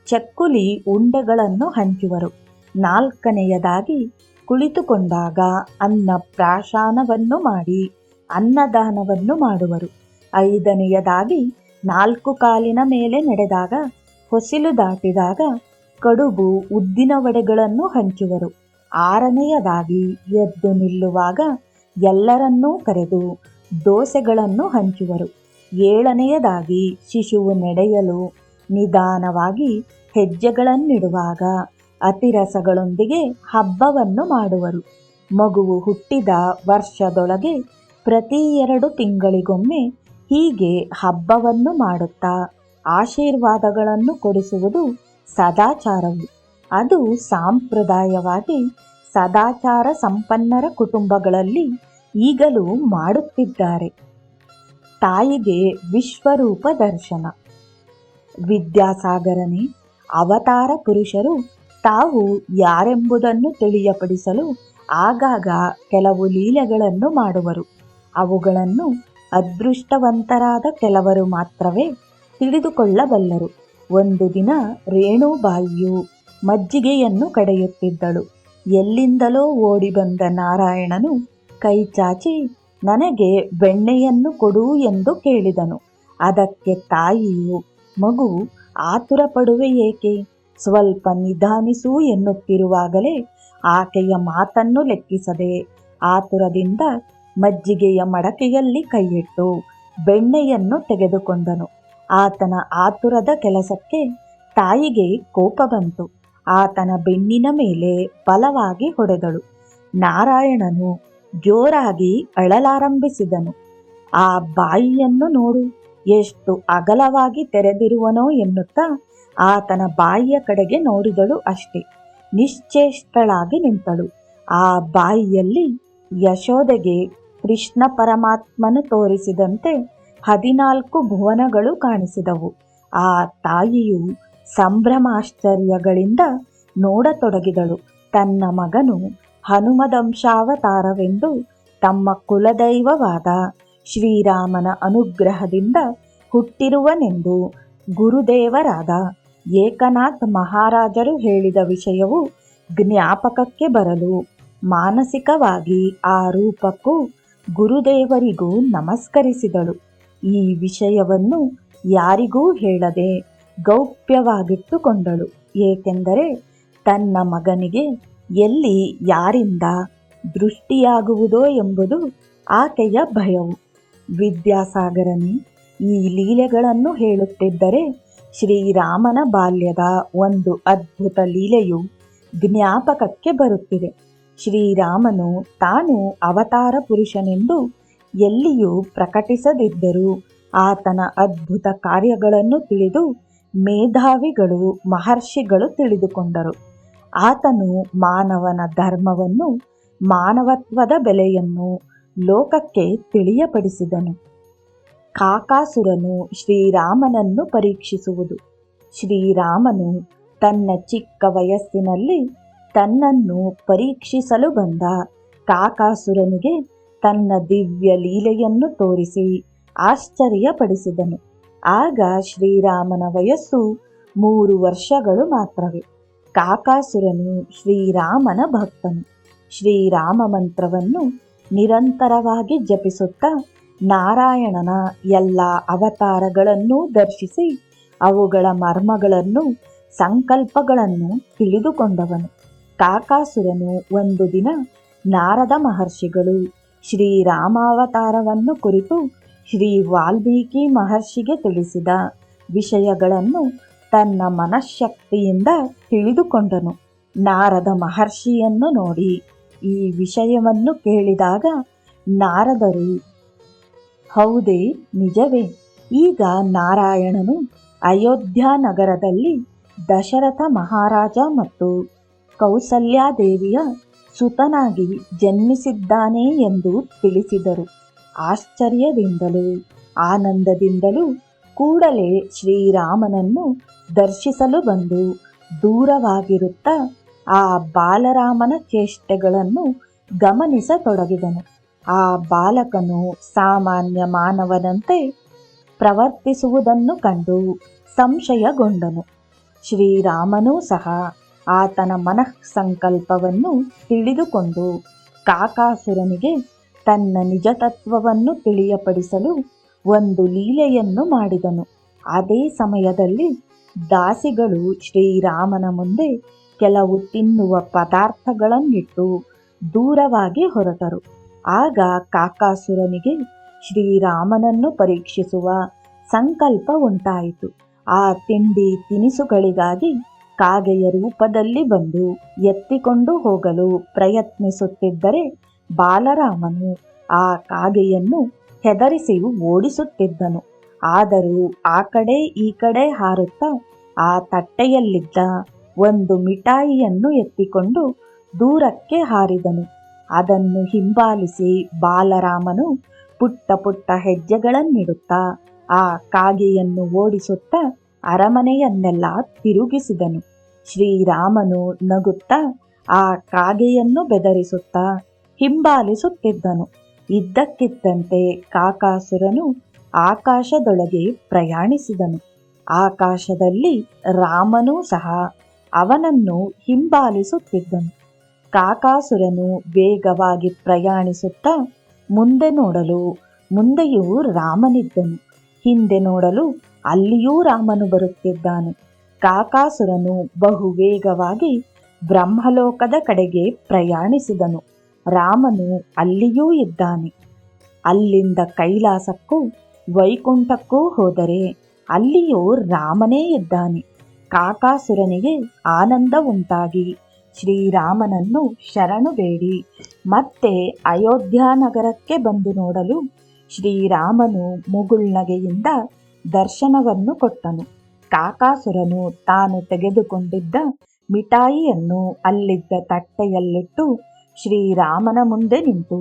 ಚಕ್ಕುಲಿ ಉಂಡೆಗಳನ್ನು ಹಂಚುವರು. ನಾಲ್ಕನೆಯದಾಗಿ ಕುಳಿತುಕೊಂಡಾಗ ಅನ್ನ ಪ್ರಾಶಾನವನ್ನು ಮಾಡಿ ಅನ್ನದಾನವನ್ನು ಮಾಡುವರು. ಐದನೆಯದಾಗಿ 4 ಕಾಲಿನ ಮೇಲೆ ನಡೆದಾಗ, ಹೊಸಿಲು ದಾಟಿದಾಗ ಕಡುಬು ಉದ್ದಿನ ವಡೆಗಳನ್ನು ಹಂಚುವರು. ಆರನೆಯದಾಗಿ ಎದ್ದು ನಿಲ್ಲುವಾಗ ಎಲ್ಲರನ್ನೂ ಕರೆದು ದೋಸೆಗಳನ್ನು ಹಂಚುವರು. ಏಳನೆಯದಾಗಿ ಶಿಶುವು ನಡೆಯಲು ನಿಧಾನವಾಗಿ ಹೆಜ್ಜೆಗಳನ್ನಿಡುವಾಗ ಅತಿರಸಗಳೊಂದಿಗೆ ಹಬ್ಬವನ್ನು ಮಾಡುವರು. ಮಗುವು ಹುಟ್ಟಿದ ವರ್ಷದೊಳಗೆ ಪ್ರತಿ 2 ತಿಂಗಳಿಗೊಮ್ಮೆ ಹೀಗೆ ಹಬ್ಬವನ್ನು ಮಾಡುತ್ತಾ ಆಶೀರ್ವಾದಗಳನ್ನು ಕೊಡಿಸುವುದು ಸದಾಚಾರವು. ಅದು ಸಾಂಪ್ರದಾಯವಾಗಿ ಸದಾಚಾರ ಸಂಪನ್ನರ ಕುಟುಂಬಗಳಲ್ಲಿ ಈಗಲೂ ಮಾಡುತ್ತಿದ್ದಾರೆ. ತಾಯಿಗೆ ವಿಶ್ವರೂಪ ದರ್ಶನ. ವಿದ್ಯಾಸಾಗರನೇ, ಅವತಾರ ಪುರುಷರು ತಾವು ಯಾರೆಂಬುದನ್ನು ತಿಳಿಯಪಡಿಸಲು ಆಗಾಗ ಕೆಲವು ಲೀಲೆಗಳನ್ನು ಮಾಡುವರು. ಅವುಗಳನ್ನು ಅದೃಷ್ಟವಂತರಾದ ಕೆಲವರು ಮಾತ್ರವೇ ತಿಳಿದುಕೊಳ್ಳಬಲ್ಲರು. ಒಂದು ದಿನ ರೇಣುಬಾಯಿಯು ಮಜ್ಜಿಗೆಯನ್ನು ಕಡೆಯುತ್ತಿದ್ದಳು. ಎಲ್ಲಿಂದಲೋ ಓಡಿ ಬಂದ ನಾರಾಯಣನು ಕೈ ಚಾಚಿ, ನನಗೆ ಬೆಣ್ಣೆಯನ್ನು ಕೊಡು ಎಂದು ಕೇಳಿದನು. ಅದಕ್ಕೆ ತಾಯಿಯು, ಮಗು, ಆತುರ ಪಡುವೆ ಏಕೆ? ಸ್ವಲ್ಪ ನಿಧಾನಿಸು ಎನ್ನುತ್ತಿರುವಾಗಲೇ ಆಕೆಯ ಮಾತನ್ನು ಲೆಕ್ಕಿಸದೆ ಆತುರದಿಂದ ಮಜ್ಜಿಗೆಯ ಮಡಕೆಯಲ್ಲಿ ಕೈಯಿಟ್ಟು ಬೆಣ್ಣೆಯನ್ನು ತೆಗೆದುಕೊಂಡನು. ಆತನ ಆತುರದ ಕೆಲಸಕ್ಕೆ ತಾಯಿಗೆ ಕೋಪ ಬಂತು. ಆತನ ಬೆನ್ನಿನ ಮೇಲೆ ಬಲವಾಗಿ ಹೊಡೆದಳು. ನಾರಾಯಣನು ಜೋರಾಗಿ ಅಳಲಾರಂಭಿಸಿದನು. ಆ ಬಾಯಿಯನ್ನು ನೋಡು, ಎಷ್ಟು ಅಗಲವಾಗಿ ತೆರೆದಿರುವನೋ ಎನ್ನುತ್ತಾ ಆತನ ಬಾಯಿಯ ಕಡೆಗೆ ನೋಡಿದಳು. ಅಷ್ಟೇ, ನಿಶ್ಚೇಷ್ಟಳಾಗಿ ನಿಂತಳು. ಆ ಬಾಯಿಯಲ್ಲಿ ಯಶೋದೆಗೆ ಕೃಷ್ಣ ಪರಮಾತ್ಮನು ತೋರಿಸಿದಂತೆ 14 ಭುವನಗಳು ಕಾಣಿಸಿದವು. ಆ ತಾಯಿಯು ಸಂಭ್ರಮಾಶ್ಚರ್ಯಗಳಿಂದ ನೋಡತೊಡಗಿದಳು. ತನ್ನ ಮಗನು ಹನುಮದಂಶಾವತಾರವೆಂದು ತಮ್ಮ ಕುಲದೈವವಾದ ಶ್ರೀರಾಮನ ಅನುಗ್ರಹದಿಂದ ಹುಟ್ಟಿರುವನೆಂದು ಗುರುದೇವರಾದ ಏಕನಾಥ್ ಮಹಾರಾಜರು ಹೇಳಿದ ವಿಷಯವು ಜ್ಞಾಪಕಕ್ಕೆ ಬರಲು ಮಾನಸಿಕವಾಗಿ ಆ ರೂಪಕ್ಕೂ ಗುರುದೇವರಿಗೂ ನಮಸ್ಕರಿಸಿದಳು. ಈ ವಿಷಯವನ್ನು ಯಾರಿಗೂ ಹೇಳದೆ ಗೌಪ್ಯವಾಗಿಟ್ಟುಕೊಂಡಳು. ಏಕೆಂದರೆ ತನ್ನ ಮಗನಿಗೆ ಎಲ್ಲಿ ಯಾರಿಂದ ದೃಷ್ಟಿಯಾಗುವುದೋ ಎಂಬುದು ಆಕೆಯ ಭಯವು. ವಿದ್ಯಾಸಾಗರನೇ, ಈ ಲೀಲೆಗಳನ್ನು ಹೇಳುತ್ತಿದ್ದರೆ ಶ್ರೀರಾಮನ ಬಾಲ್ಯದ ಒಂದು ಅದ್ಭುತ ಲೀಲೆಯು ಜ್ಞಾಪಕಕ್ಕೆ ಬರುತ್ತಿದೆ. ಶ್ರೀರಾಮನು ತಾನು ಅವತಾರ ಪುರುಷನೆಂದು ಎಲ್ಲಿಯೂ ಪ್ರಕಟಿಸದಿದ್ದರೂ ಆತನ ಅದ್ಭುತ ಕಾರ್ಯಗಳನ್ನು ತಿಳಿದು ಮೇಧಾವಿಗಳು, ಮಹರ್ಷಿಗಳು ತಿಳಿದುಕೊಂಡರು. ಆತನು ಮಾನವನ ಧರ್ಮವನ್ನು, ಮಾನವತ್ವದ ಬೆಲೆಯನ್ನು ಲೋಕಕ್ಕೆ ತಿಳಿಯಪಡಿಸಿದನು. ಕಾಕಾಸುರನು ಶ್ರೀರಾಮನನ್ನು ಪರೀಕ್ಷಿಸುವುದು. ಶ್ರೀರಾಮನು ತನ್ನ ಚಿಕ್ಕ ವಯಸ್ಸಿನಲ್ಲಿ ತನ್ನನ್ನು ಪರೀಕ್ಷಿಸಲು ಬಂದ ಕಾಕಾಸುರನಿಗೆ ತನ್ನ ದಿವ್ಯ ಲೀಲೆಯನ್ನು ತೋರಿಸಿ ಆಶ್ಚರ್ಯಪಡಿಸಿದನು. ಆಗ ಶ್ರೀರಾಮನ ವಯಸ್ಸು 3 ವರ್ಷಗಳು ಮಾತ್ರವೇ. ಕಾಕಾಸುರನು ಶ್ರೀರಾಮನ ಭಕ್ತನು. ಶ್ರೀರಾಮ ಮಂತ್ರವನ್ನು ನಿರಂತರವಾಗಿ ಜಪಿಸುತ್ತಾ ನಾರಾಯಣನ ಎಲ್ಲ ಅವತಾರಗಳನ್ನೂ ದರ್ಶಿಸಿ ಅವುಗಳ ಮರ್ಮಗಳನ್ನು, ಸಂಕಲ್ಪಗಳನ್ನು ತಿಳಿದುಕೊಂಡವನು. ಕಾಕಾಸುರನು ಒಂದು ದಿನ ನಾರದ ಮಹರ್ಷಿಗಳು ಶ್ರೀರಾಮಾವತಾರವನ್ನು ಕುರಿತು ಶ್ರೀ ವಾಲ್ಮೀಕಿ ಮಹರ್ಷಿಗೆ ತಿಳಿಸಿದ ವಿಷಯಗಳನ್ನು ತನ್ನ ಮನಃಶಕ್ತಿಯಿಂದ ತಿಳಿದುಕೊಂಡನು. ನಾರದ ಮಹರ್ಷಿಯನ್ನು ನೋಡಿ ಈ ವಿಷಯವನ್ನು ಕೇಳಿದಾಗ ನಾರದರು, ಹೌದೇ, ನಿಜವೇ? ಈಗ ನಾರಾಯಣನು ಅಯೋಧ್ಯ ನಗರದಲ್ಲಿ ದಶರಥ ಮಹಾರಾಜ ಮತ್ತು ಕೌಸಲ್ಯಾದೇವಿಯ ಸುತನಾಗಿ ಜನ್ಮಿಸಿದ್ದಾನೆ ಎಂದು ತಿಳಿಸಿದರು. ಆಶ್ಚರ್ಯದಿಂದಲೂ ಆನಂದದಿಂದಲೂ ಕೂಡಲೇ ಶ್ರೀರಾಮನನ್ನು ದರ್ಶಿಸಲು ಬಂದು ದೂರವಾಗಿರುತ್ತಾ ಆ ಬಾಲರಾಮನ ಚೇಷ್ಟೆಗಳನ್ನು ಗಮನಿಸತೊಡಗಿದನು. ಆ ಬಾಲಕನು ಸಾಮಾನ್ಯ ಮಾನವನಂತೆ ಪ್ರವರ್ತಿಸುವುದನ್ನು ಕಂಡು ಸಂಶಯಗೊಂಡನು. ಶ್ರೀರಾಮನೂ ಸಹ ಆತನ ಮನಃಸಂಕಲ್ಪವನ್ನು ತಿಳಿದುಕೊಂಡು ಕಾಕಾಸುರನಿಗೆ ತನ್ನ ನಿಜತತ್ವವನ್ನು ತಿಳಿಯಪಡಿಸಲು ಒಂದು ಲೀಲೆಯನ್ನು ಮಾಡಿದನು. ಅದೇ ಸಮಯದಲ್ಲಿ ದಾಸಿಗಳು ಶ್ರೀರಾಮನ ಮುಂದೆ ಕೆಲವು ತಿನ್ನುವ ಪದಾರ್ಥಗಳನ್ನಿಟ್ಟು ದೂರವಾಗಿ ಹೊರಟರು. ಆಗ ಕಾಕಾಸುರನಿಗೆ ಶ್ರೀರಾಮನನ್ನು ಪರೀಕ್ಷಿಸುವ ಸಂಕಲ್ಪ ಉಂಟಾಯಿತು. ಆ ತಿಂಡಿ ತಿನಿಸುಗಳಿಗಾಗಿ ಕಾಗೆಯ ರೂಪದಲ್ಲಿ ಬಂದು ಎತ್ತಿಕೊಂಡು ಹೋಗಲು ಪ್ರಯತ್ನಿಸುತ್ತಿದ್ದರೆ ಬಾಲರಾಮನು ಆ ಕಾಗೆಯನ್ನು ಹೆದರಿಸಿ ಓಡಿಸುತ್ತಿದ್ದನು. ಆದರೂ ಆ ಕಡೆ ಈ ಕಡೆ ಹಾರುತ್ತಾ ಆ ತಟ್ಟೆಯಲ್ಲಿದ್ದ ಒಂದು ಮಿಠಾಯಿಯನ್ನು ಎತ್ತಿಕೊಂಡು ದೂರಕ್ಕೆ ಹಾರಿದನು. ಅದನ್ನು ಹಿಂಬಾಲಿಸಿ ಬಾಲರಾಮನು ಪುಟ್ಟ ಪುಟ್ಟ ಹೆಜ್ಜೆಗಳನ್ನಿಡುತ್ತಾ ಆ ಕಾಗೆಯನ್ನು ಓಡಿಸುತ್ತಾ ಅರಮನೆಯನ್ನೆಲ್ಲ ತಿರುಗಿಸಿದನು. ಶ್ರೀರಾಮನು ನಗುತ್ತಾ ಆ ಕಾಗೆಯನ್ನು ಬೆದರಿಸುತ್ತಾ ಹಿಂಬಾಲಿಸುತ್ತಿದ್ದನು. ಇದ್ದಕ್ಕಿದ್ದಂತೆ ಕಾಕಾಸುರನು ಆಕಾಶದೊಳಗೆ ಪ್ರಯಾಣಿಸಿದನು. ಆಕಾಶದಲ್ಲಿ ರಾಮನೂ ಸಹ ಅವನನ್ನು ಹಿಂಬಾಲಿಸುತ್ತಿದ್ದನು. ಕಾಕಾಸುರನು ವೇಗವಾಗಿ ಪ್ರಯಾಣಿಸುತ್ತಾ ಮುಂದೆ ನೋಡಲು ಮುಂದೆಯೂ ರಾಮನಿದ್ದನು, ಹಿಂದೆ ನೋಡಲು ಅಲ್ಲಿಯೂ ರಾಮನು ಬರುತ್ತಿದ್ದಾನೆ. ಕಾಕಾಸುರನು ಬಹು ವೇಗವಾಗಿ ಬ್ರಹ್ಮಲೋಕದ ಕಡೆಗೆ ಪ್ರಯಾಣಿಸಿದನು. ರಾಮನು ಅಲ್ಲಿಯೂ ಇದ್ದಾನೆ. ಅಲ್ಲಿಂದ ಕೈಲಾಸಕ್ಕೂ ವೈಕುಂಠಕ್ಕೂ ಹೋದರೆ ಅಲ್ಲಿಯೂ ರಾಮನೇ ಇದ್ದಾನೆ. ಕಾಕಾಸುರನಿಗೆ ಆನಂದ ಉಂಟಾಗಿ ಶ್ರೀರಾಮನನ್ನು ಶರಣು ಬೇಡಿ ಮತ್ತೆ ಅಯೋಧ್ಯ ನಗರಕ್ಕೆ ಬಂದು ನೋಡಲು ಶ್ರೀರಾಮನು ಮುಗುಳ್ನಗೆಯಿಂದ ದರ್ಶನವನ್ನು ಕೊಟ್ಟನು. ಕಾಕಾಸುರನು ತಾನು ತೆಗೆದುಕೊಂಡಿದ್ದ ಮಿಠಾಯಿಯನ್ನು ಅಲ್ಲಿದ್ದ ತಟ್ಟೆಯಲ್ಲಿಟ್ಟು ಶ್ರೀರಾಮನ ಮುಂದೆ ನಿಂತು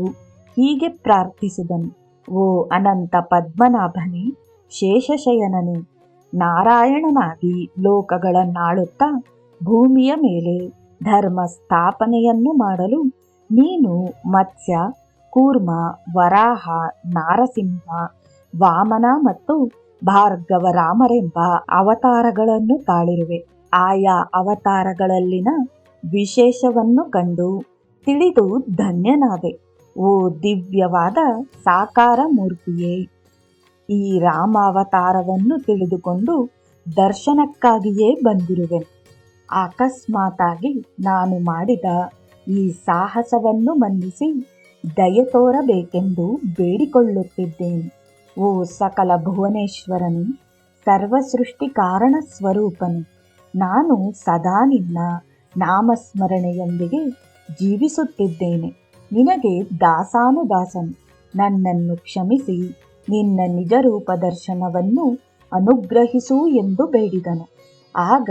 ಹೀಗೆ ಪ್ರಾರ್ಥಿಸಿದನು. ಓ ಅನಂತ ಪದ್ಮನಾಭನೇ, ಶೇಷಶಯನನೇ, ನಾರಾಯಣನಾಗಿ ಲೋಕಗಳನ್ನಾಳುತ್ತಾ ಭೂಮಿಯ ಮೇಲೆ ಧರ್ಮ ಸ್ಥಾಪನೆಯನ್ನು ಮಾಡಲು ನೀನು ಮತ್ಸ್ಯ, ಕೂರ್ಮ, ವರಾಹ, ನಾರಸಿಂಹ, ವಾಮನ ಮತ್ತು ಭಾರ್ಗವರಾಮರೆಂಬ ಅವತಾರಗಳನ್ನು ತಾಳಿರುವೆ. ಆಯಾ ಅವತಾರಗಳಲ್ಲಿನ ವಿಶೇಷವನ್ನು ಕಂಡು ತಿಳಿದು ಧನ್ಯನಾದೆ. ಓ ದಿವ್ಯವಾದ ಸಾಕಾರ ಮೂರ್ತಿಯೇ, ಈ ರಾಮಾವತಾರವನ್ನು ತಿಳಿದುಕೊಂಡು ದರ್ಶನಕ್ಕಾಗಿಯೇ ಬಂದಿರುವೆ. ಅಕಸ್ಮಾತಾಗಿ ನಾನು ಮಾಡಿದ ಈ ಸಾಹಸವನ್ನು ಮನ್ನಿಸಿ ದಯೆ ತೋರಬೇಕೆಂದು ಬೇಡಿಕೊಳ್ಳುತ್ತಿದ್ದೇನೆ. ಓ ಸಕಲ ಭುವನೇಶ್ವರನೇ, ಸರ್ವಸೃಷ್ಟಿ ಕಾರಣ ಸ್ವರೂಪನೇ, ನಾನು ಸದಾ ನಿನ್ನ ನಾಮಸ್ಮರಣೆಯೊಂದಿಗೆ ಜೀವಿಸುತ್ತಿದ್ದೇನೆ. ನಿನಗೆ ದಾಸಾನುದಾಸನು. ನನ್ನನ್ನು ಕ್ಷಮಿಸಿ ನಿನ್ನ ನಿಜರೂಪ ದರ್ಶನವನ್ನು ಅನುಗ್ರಹಿಸು ಎಂದು ಬೇಡಿದನು. ಆಗ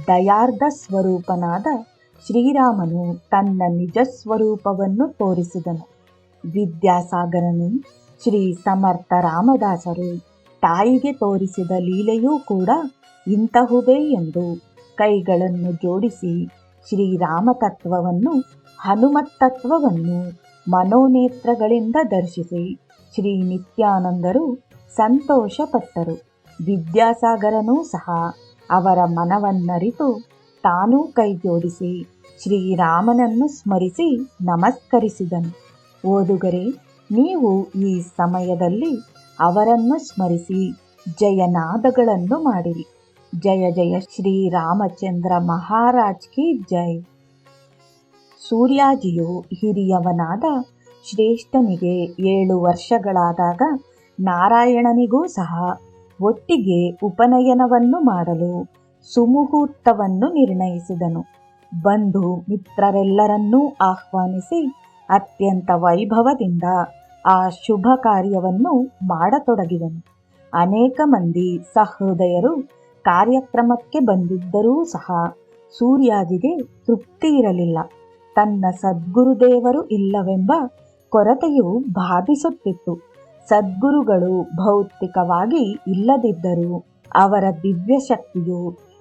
ದಯಾರ್ಧ ಸ್ವರೂಪನಾದ ಶ್ರೀರಾಮನು ತನ್ನ ನಿಜ ಸ್ವರೂಪವನ್ನು ತೋರಿಸಿದನು. ವಿದ್ಯಾಸಾಗರನು ಶ್ರೀ ಸಮರ್ಥ ರಾಮದಾಸರು ತಾಯಿಗೆ ತೋರಿಸಿದ ಲೀಲೆಯೂ ಕೂಡ ಇಂತಹುದೇ ಎಂದು ಕೈಗಳನ್ನು ಜೋಡಿಸಿ ಶ್ರೀರಾಮ ತತ್ವವನ್ನು, ಹನುಮತ್ ತತ್ವವನ್ನು ಮನೋನೇತ್ರಗಳಿಂದ ದರ್ಶಿಸಿ ಶ್ರೀ ನಿತ್ಯಾನಂದರು ಸಂತೋಷಪಟ್ಟರು. ವಿದ್ಯಾಸಾಗರನೂ ಸಹ ಅವರ ಮನವನ್ನರಿತು ತಾನೂ ಕೈಜೋಡಿಸಿ ಶ್ರೀರಾಮನನ್ನು ಸ್ಮರಿಸಿ ನಮಸ್ಕರಿಸಿದನು. ಓದುಗರೇ, ನೀವು ಈ ಸಮಯದಲ್ಲಿ ಅವರನ್ನು ಸ್ಮರಿಸಿ ಜಯನಾದಗಳನ್ನು ಮಾಡಿರಿ. ಜಯ ಜಯ ಶ್ರೀರಾಮಚಂದ್ರ ಮಹಾರಾಜ್ ಕಿ ಜೈ. ಸೂರ್ಯಾಜಿಯು ಹಿರಿಯವನಾದ ಶ್ರೇಷ್ಠನಿಗೆ 7 ವರ್ಷಗಳಾದಾಗ ನಾರಾಯಣನಿಗೂ ಸಹ ಒಟ್ಟಿಗೆ ಉಪನಯನವನ್ನು ಮಾಡಲು ಸುಮುಹೂರ್ತವನ್ನು ನಿರ್ಣಯಿಸಿದನು. ಬಂಧು ಮಿತ್ರರೆಲ್ಲರನ್ನೂ ಆಹ್ವಾನಿಸಿ ಅತ್ಯಂತ ವೈಭವದಿಂದ ಆ ಶುಭ ಕಾರ್ಯವನ್ನು ಮಾಡತೊಡಗಿದನು. ಅನೇಕ ಮಂದಿ ಸಹೃದಯರು ಕಾರ್ಯಕ್ರಮಕ್ಕೆ ಬಂದಿದ್ದರೂ ಸಹ ಸೂರ್ಯಾಜಿಗೆ ತೃಪ್ತಿ ಇರಲಿಲ್ಲ. ತನ್ನ ಸದ್ಗುರುದೇವರು ಇಲ್ಲವೆಂಬ ಕೊರತೆಯು ಬಾಧಿಸುತ್ತಿತ್ತು. ಸದ್ಗುರುಗಳು ಭೌತಿಕವಾಗಿ ಇಲ್ಲದಿದ್ದರೂ ಅವರ ದಿವ್ಯ ಶಕ್ತಿಯು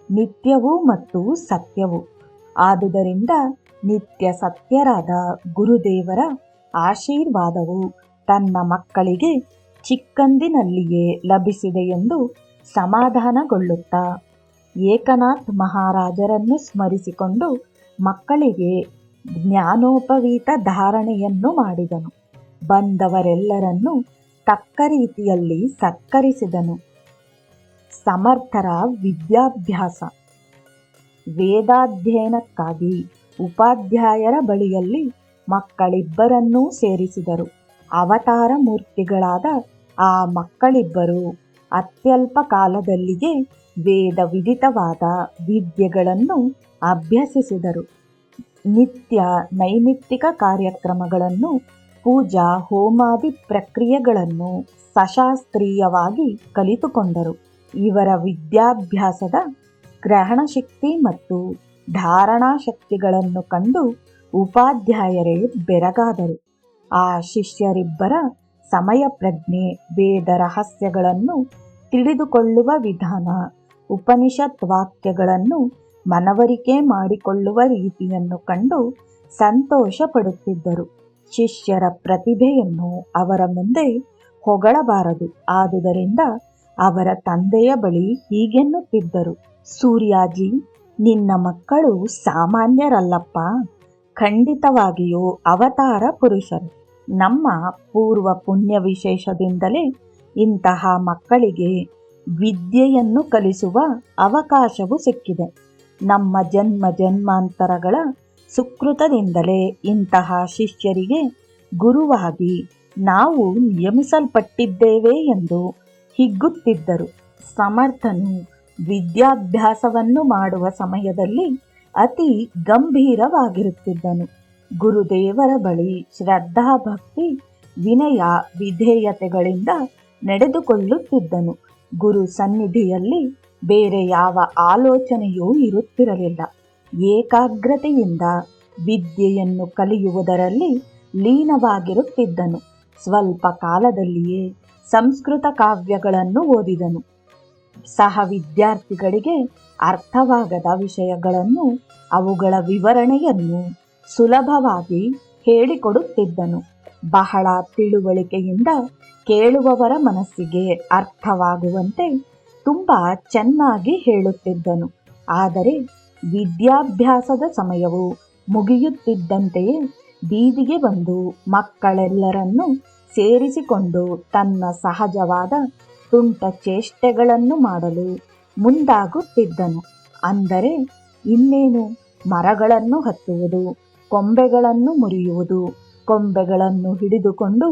ನಿತ್ಯವೂ ಮತ್ತು ಸತ್ಯವು. ಆದುದರಿಂದ ನಿತ್ಯ ಸತ್ಯರಾದ ಗುರುದೇವರ ಆಶೀರ್ವಾದವು ತನ್ನ ಮಕ್ಕಳಿಗೆ ಚಿಕ್ಕಂದಿನಲ್ಲಿಯೇ ಲಭಿಸಿದೆ ಎಂದು ಸಮಾಧಾನಗೊಳ್ಳುತ್ತಾ ಏಕನಾಥ್ ಮಹಾರಾಜರನ್ನು ಸ್ಮರಿಸಿಕೊಂಡು ಮಕ್ಕಳಿಗೆ ಜ್ಞಾನೋಪವೀತ ಧಾರಣೆಯನ್ನು ಮಾಡಿದನು. ಬಂದವರೆಲ್ಲರನ್ನೂ ತಕ್ಕ ರೀತಿಯಲ್ಲಿ ಸತ್ಕರಿಸಿದನು. ಸಮರ್ಥರ ವಿದ್ಯಾಭ್ಯಾಸ. ವೇದಾಧ್ಯಯನಕ್ಕಾಗಿ ಉಪಾಧ್ಯಾಯರ ಬಳಿಯಲ್ಲಿ ಮಕ್ಕಳಿಬ್ಬರನ್ನೂ ಸೇರಿಸಿದರು. ಅವತಾರ ಮೂರ್ತಿಗಳಾದ ಆ ಮಕ್ಕಳಿಬ್ಬರು ಅತ್ಯಲ್ಪ ಕಾಲದಲ್ಲಿಯೇ ವೇದ ವಿದಿತವಾದ ವಿದ್ಯೆಗಳನ್ನು ಅಭ್ಯಸಿಸಿದರು. ನಿತ್ಯ ನೈಮಿತ್ತಿಕ ಕಾರ್ಯಕ್ರಮಗಳನ್ನು, ಪೂಜಾ ಹೋಮಾದಿ ಪ್ರಕ್ರಿಯೆಗಳನ್ನು ಸಶಾಸ್ತ್ರೀಯವಾಗಿ ಕಲಿತುಕೊಂಡರು. ಇವರ ವಿದ್ಯಾಭ್ಯಾಸದ ಗ್ರಹಣಶಕ್ತಿ ಮತ್ತು ಧಾರಣಾಶಕ್ತಿಗಳನ್ನು ಕಂಡು ಉಪಾಧ್ಯಾಯರೇ ಬೆರಗಾದರು. ಆ ಶಿಷ್ಯರಿಬ್ಬರ ಸಮಯ ಪ್ರಜ್ಞೆ, ವೇದ ರಹಸ್ಯಗಳನ್ನು ತಿಳಿದುಕೊಳ್ಳುವ ವಿಧಾನ, ಉಪನಿಷತ್ ವಾಕ್ಯಗಳನ್ನು ಮನವರಿಕೆ ಮಾಡಿಕೊಳ್ಳುವ ರೀತಿಯನ್ನು ಕಂಡು ಸಂತೋಷ ಪಡುತ್ತಿದ್ದರು. ಶಿಷ್ಯರ ಪ್ರತಿಭೆಯನ್ನು ಅವರ ಮುಂದೆ ಹೊಗಳಬಾರದು. ಆದುದರಿಂದ ಅವರ ತಂದೆಯ ಬಳಿ ಹೀಗೆನ್ನುತ್ತಿದ್ದರು: ಸೂರ್ಯಾಜಿ, ನಿನ್ನ ಮಕ್ಕಳು ಸಾಮಾನ್ಯರಲ್ಲಪ್ಪ, ಖಂಡಿತವಾಗಿಯೂ ಅವತಾರ ಪುರುಷರು. ನಮ್ಮ ಪೂರ್ವ ಪುಣ್ಯ ವಿಶೇಷದಿಂದಲೇ ಇಂತಹ ಮಕ್ಕಳಿಗೆ ವಿದ್ಯೆಯನ್ನು ಕಲಿಸುವ ಅವಕಾಶವು ಸಿಕ್ಕಿದೆ. ನಮ್ಮ ಜನ್ಮ ಜನ್ಮಾಂತರಗಳ ಸುಕೃತದಿಂದಲೇ ಇಂತಹ ಶಿಷ್ಯರಿಗೆ ಗುರುವಾಗಿ ನಾವು ನಿಯಮಿಸಲ್ಪಟ್ಟಿದ್ದೇವೆ ಎಂದು ಹಿಗ್ಗುತ್ತಿದ್ದರು. ಸಮರ್ಥನು ವಿದ್ಯಾಭ್ಯಾಸವನ್ನು ಮಾಡುವ ಸಮಯದಲ್ಲಿ ಅತಿ ಗಂಭೀರವಾಗಿರುತ್ತಿದ್ದನು. ಗುರುದೇವರ ಬಳಿ ಶ್ರದ್ಧಾ ಭಕ್ತಿ ವಿನಯ ವಿಧೇಯತೆಗಳಿಂದ ನಡೆದುಕೊಳ್ಳುತ್ತಿದ್ದನು. ಗುರು ಸನ್ನಿಧಿಯಲ್ಲಿ ಬೇರೆ ಯಾವ ಆಲೋಚನೆಯೂ ಇರುತ್ತಿರಲಿಲ್ಲ. ಏಕಾಗ್ರತೆಯಿಂದ ವಿದ್ಯೆಯನ್ನು ಕಲಿಯುವುದರಲ್ಲಿ ಲೀನವಾಗಿರುತ್ತಿದ್ದನು. ಸ್ವಲ್ಪ ಕಾಲದಲ್ಲಿಯೇ ಸಂಸ್ಕೃತ ಕಾವ್ಯಗಳನ್ನು ಓದಿದನು. ಸಹ ವಿದ್ಯಾರ್ಥಿಗಳಿಗೆ ಅರ್ಥವಾಗದ ವಿಷಯಗಳನ್ನು, ಅವುಗಳ ವಿವರಣೆಯನ್ನು ಸುಲಭವಾಗಿ ಹೇಳಿಕೊಡುತ್ತಿದ್ದನು. ಬಹಳ ತಿಳುವಳಿಕೆಯಿಂದ ಕೇಳುವವರ ಮನಸ್ಸಿಗೆ ಅರ್ಥವಾಗುವಂತೆ ತುಂಬ ಚೆನ್ನಾಗಿ ಹೇಳುತ್ತಿದ್ದನು. ಆದರೆ ವಿದ್ಯಾಭ್ಯಾಸದ ಸಮಯವು ಮುಗಿಯುತ್ತಿದ್ದಂತೆಯೇ ಬೀದಿಗೆ ಬಂದು ಮಕ್ಕಳೆಲ್ಲರನ್ನೂ ಸೇರಿಸಿಕೊಂಡು ತನ್ನ ಸಹಜವಾದ ತುಂಟ ಚೇಷ್ಟೆಗಳನ್ನು ಮಾಡಲು ಮುಂದಾಗುತ್ತಿದ್ದನು. ಅಂದರೆ ಇನ್ನೇನು, ಮರಗಳನ್ನು ಹತ್ತುವುದು, ಕೊಂಬೆಗಳನ್ನು ಮುರಿಯುವುದು, ಕೊಂಬೆಗಳನ್ನು ಹಿಡಿದುಕೊಂಡು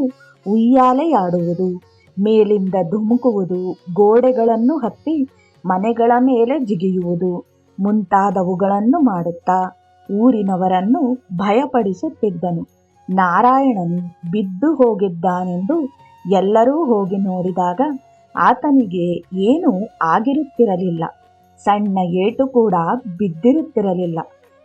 ಉಯ್ಯಾಲೆಯಾಡುವುದು, ಮೇಲಿಂದ ಧುಮುಕುವುದು, ಗೋಡೆಗಳನ್ನು ಹತ್ತಿ ಮನೆಗಳ ಮೇಲೆ ಜಿಗಿಯುವುದು ಮುಂತಾದವುಗಳನ್ನು ಮಾಡುತ್ತಾ ಊರಿನವರನ್ನು ಭಯಪಡಿಸುತ್ತಿದ್ದನು. ನಾರಾಯಣನು ಬಿದ್ದು ಹೋಗಿದ್ದಾನೆಂದು ಎಲ್ಲರೂ ಹೋಗಿ ನೋಡಿದಾಗ ಆತನಿಗೆ ಏನೂ ಆಗಿರುತ್ತಿರಲಿಲ್ಲ. ಸಣ್ಣ ಏಟು ಕೂಡ ಬಿದ್ದಿರುತ್ತಿರಲಿಲ್ಲ.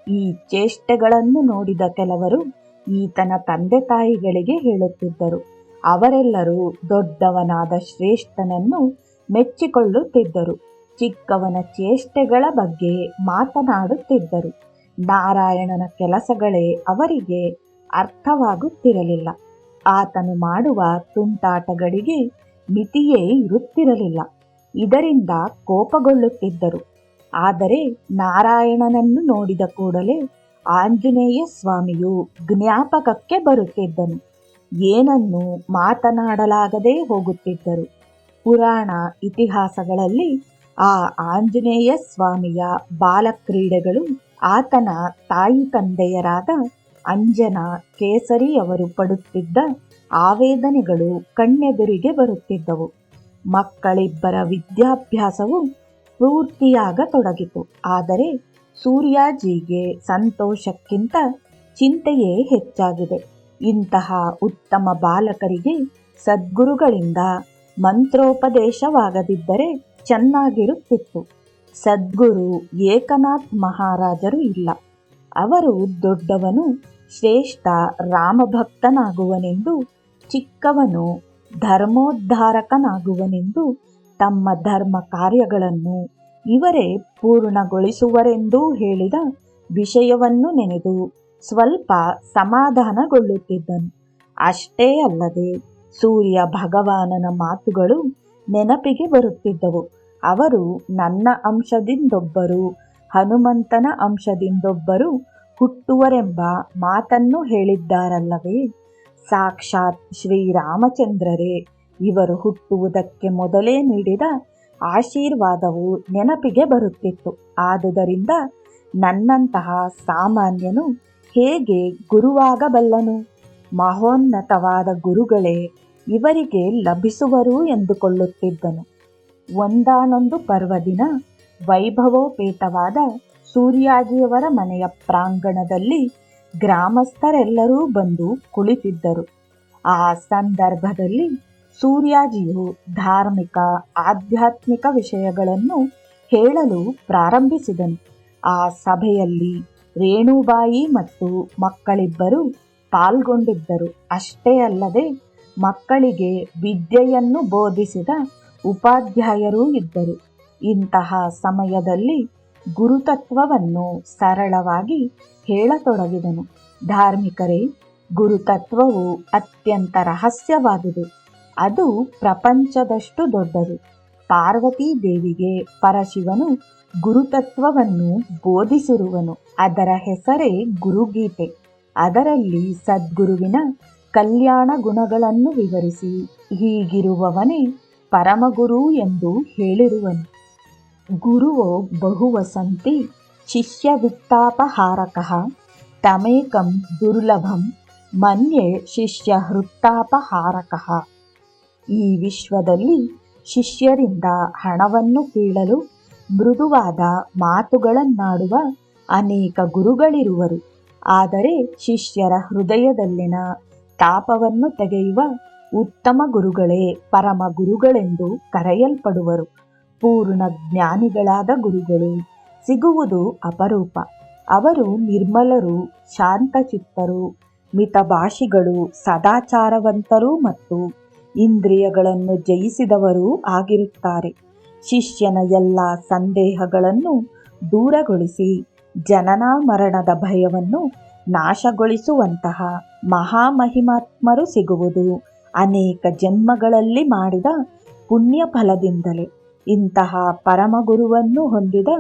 ಈ ಚೇಷ್ಟೆಗಳನ್ನು ನೋಡಿದ ಕೆಲವರು ಈತನ ತಂದೆ ತಾಯಿಗಳಿಗೆ ಹೇಳುತ್ತಿದ್ದರು. ಅವರೆಲ್ಲರೂ ದೊಡ್ಡವನಾದ ಶ್ರೇಷ್ಠನನ್ನು ಮೆಚ್ಚಿಕೊಳ್ಳುತ್ತಿದ್ದರು. ಚಿಕ್ಕವನ ಚೇಷ್ಟೆಗಳ ಬಗ್ಗೆ ಮಾತನಾಡುತ್ತಿದ್ದರು. ನಾರಾಯಣನ ಕೆಲಸಗಳೇ ಅವರಿಗೆ ಅರ್ಥವಾಗುತ್ತಿರಲಿಲ್ಲ. ಆತನು ಮಾಡುವ ತುಂಟಾಟಗಳಿಗೆ ಮಿತಿಯೇ ಇರುತ್ತಿರಲಿಲ್ಲ. ಇದರಿಂದ ಕೋಪಗೊಳ್ಳುತ್ತಿದ್ದರು. ಆದರೆ ನಾರಾಯಣನನ್ನು ನೋಡಿದ ಕೂಡಲೇ ಆಂಜನೇಯ ಸ್ವಾಮಿಯು ಜ್ಞಾಪಕಕ್ಕೆ ಬರುತ್ತಿದ್ದನು. ಏನನ್ನೂ ಮಾತನಾಡಲಾಗದೇ ಹೋಗುತ್ತಿದ್ದರು. ಪುರಾಣ ಇತಿಹಾಸಗಳಲ್ಲಿ ಆ ಆಂಜನೇಯ ಸ್ವಾಮಿಯ ಬಾಲಕ್ರೀಡೆಗಳು, ಆತನ ತಾಯಿ ತಂದೆಯರಾದ ಅಂಜನ, ಕೇಸರಿಯವರು ಪಡುತ್ತಿದ್ದ ಆವೇದನೆಗಳು ಕಣ್ಣೆದುರಿಗೆ ಬರುತ್ತಿದ್ದವು. ಮಕ್ಕಳಿಬ್ಬರ ವಿದ್ಯಾಭ್ಯಾಸವು ಪೂರ್ತಿಯಾಗತೊಡಗಿತು. ಆದರೆ ಸೂರ್ಯಾಜಿಗೆ ಸಂತೋಷಕ್ಕಿಂತ ಚಿಂತೆಯೇ ಹೆಚ್ಚಾಗಿದೆ. ಇಂತಹ ಉತ್ತಮ ಬಾಲಕರಿಗೆ ಸದ್ಗುರುಗಳಿಂದ ಮಂತ್ರೋಪದೇಶವಾಗದಿದ್ದರೆ ಚೆನ್ನಾಗಿರುತ್ತಿತ್ತು. ಸದ್ಗುರು ಏಕನಾಥ್ ಮಹಾರಾಜರು ಇಲ್ಲ. ಅವರು ದೊಡ್ಡವನು ಶ್ರೇಷ್ಠ ರಾಮಭಕ್ತನಾಗುವನೆಂದು, ಚಿಕ್ಕವನು ಧರ್ಮೋದ್ಧಾರಕನಾಗುವನೆಂದು, ತಮ್ಮ ಧರ್ಮ ಕಾರ್ಯಗಳನ್ನು ಇವರೇ ಪೂರ್ಣಗೊಳಿಸುವರೆಂದೂ ಹೇಳಿದ ವಿಷಯವನ್ನು ನೆನೆದು ಸ್ವಲ್ಪ ಸಮಾಧಾನಗೊಳ್ಳುತ್ತಿದ್ದನು. ಅಷ್ಟೇ ಅಲ್ಲದೆ ಸೂರ್ಯ ಭಗವಾನನ ಮಾತುಗಳು ನೆನಪಿಗೆ ಬರುತ್ತಿದ್ದವು. ಅವರು ನನ್ನ ಅಂಶದಿಂದೊಬ್ಬರು, ಹನುಮಂತನ ಅಂಶದಿಂದೊಬ್ಬರು ಹುಟ್ಟುವರೆಂಬ ಮಾತನ್ನು ಹೇಳಿದ್ದಾರಲ್ಲವೇ. ಸಾಕ್ಷಾತ್ ಶ್ರೀರಾಮಚಂದ್ರರೇ ಇವರು ಹುಟ್ಟುವುದಕ್ಕೆ ಮೊದಲೇ ನೀಡಿದ ಆಶೀರ್ವಾದವು ನೆನಪಿಗೆ ಬರುತ್ತಿತ್ತು. ಆದುದರಿಂದ ನನ್ನಂತಹ ಸಾಮಾನ್ಯನು ಹೇಗೆ ಗುರುವಾಗಬಲ್ಲನು? ಮಹೋನ್ನತವಾದ ಗುರುಗಳೇ ಇವರಿಗೆ ಲಭಿಸುವರು ಎಂದುಕೊಳ್ಳುತ್ತಿದ್ದನು. ಒಂದಾನೊಂದು ಪರ್ವದಿನ ವೈಭವೋಪೇತವಾದ ಸೂರ್ಯಾಜಿಯವರ ಮನೆಯ ಪ್ರಾಂಗಣದಲ್ಲಿ ಗ್ರಾಮಸ್ಥರೆಲ್ಲರೂ ಬಂದು ಕುಳಿತಿದ್ದರು. ಆ ಸಂದರ್ಭದಲ್ಲಿ ಸೂರ್ಯಾಜಿಯು ಧಾರ್ಮಿಕ ಆಧ್ಯಾತ್ಮಿಕ ವಿಷಯಗಳನ್ನು ಹೇಳಲು ಪ್ರಾರಂಭಿಸಿದನು. ಆ ಸಭೆಯಲ್ಲಿ ರೇಣುಬಾಯಿ ಮತ್ತು ಮಕ್ಕಳಿಬ್ಬರು ಪಾಲ್ಗೊಂಡಿದ್ದರು. ಅಷ್ಟೇ ಅಲ್ಲದೆ ಮಕ್ಕಳಿಗೆ ವಿದ್ಯೆಯನ್ನು ಬೋಧಿಸಿದ ಉಪಾಧ್ಯಾಯರೂ ಇದ್ದರು. ಇಂತಹ ಸಮಯದಲ್ಲಿ ಗುರುತತ್ವವನ್ನು ಸರಳವಾಗಿ ಹೇಳತೊಡಗಿದನು. ಧಾರ್ಮಿಕರೇ, ಗುರುತತ್ವವು ಅತ್ಯಂತ ರಹಸ್ಯವಾದುದು. ಅದು ಪ್ರಪಂಚದಷ್ಟು ದೊಡ್ಡದು. ಪಾರ್ವತೀ ದೇವಿಗೆ ಪರಶಿವನು ಗುರುತತ್ವವನ್ನು ಬೋಧಿಸಿರುವನು. ಅದರ ಹೆಸರೇ ಗುರುಗೀತೆ. ಅದರಲ್ಲಿ ಸದ್ಗುರುವಿನ ಕಲ್ಯಾಣ ಗುಣಗಳನ್ನು ವಿವರಿಸಿ ಹೀಗಿರುವವನೇ ಪರಮಗುರು ಎಂದು ಹೇಳಿರುವನು. ಗುರುವೋ ಬಹುವಸಂತಿ ಶಿಷ್ಯವಿತ್ತಾಪಹಾರಕಃ ತಮೇಕಂ ದುರ್ಲಭಂ ಮನ್ಯೆ ಶಿಷ್ಯ ಹೃತ್ತಾಪಹಾರಕಃ. ಈ ವಿಶ್ವದಲ್ಲಿ ಶಿಷ್ಯರಿಂದ ಹಣವನ್ನು ಕೀಳಲು ಮೃದುವಾದ ಮಾತುಗಳನ್ನಾಡುವ ಅನೇಕ ಗುರುಗಳಿರುವರು. ಆದರೆ ಶಿಷ್ಯರ ಹೃದಯದಲ್ಲಿನ ತಾಪವನ್ನು ತೆಗೆಯುವ ಉತ್ತಮ ಗುರುಗಳೇ ಪರಮ ಗುರುಗಳೆಂದು ಕರೆಯಲ್ಪಡುವರು. ಪೂರ್ಣ ಜ್ಞಾನಿಗಳಾದ ಗುರುಗಳು ಸಿಗುವುದು ಅಪರೂಪ. ಅವರು ನಿರ್ಮಲರು, ಶಾಂತಚಿತ್ತರು, ಮಿತಭಾಷಿಗಳು, ಸದಾಚಾರವಂತರು ಮತ್ತು ಇಂದ್ರಿಯಗಳನ್ನು ಜಯಿಸಿದವರೂ ಆಗಿರುತ್ತಾರೆ. ಶಿಷ್ಯನ ಎಲ್ಲ ಸಂದೇಹಗಳನ್ನು ದೂರಗೊಳಿಸಿ ಜನನ ಮರಣದ ಭಯವನ್ನು ನಾಶಗೊಳಿಸುವಂತಹ ಮಹಾಮಹಿಮಾತ್ಮರು ಸಿಗುವುದು ಅನೇಕ ಜನ್ಮಗಳಲ್ಲಿ ಮಾಡಿದ ಪುಣ್ಯ ಫಲದಿಂದಲೇ. ಇಂತಹ ಪರಮಗುರುವನ್ನು ಹೊಂದಿದ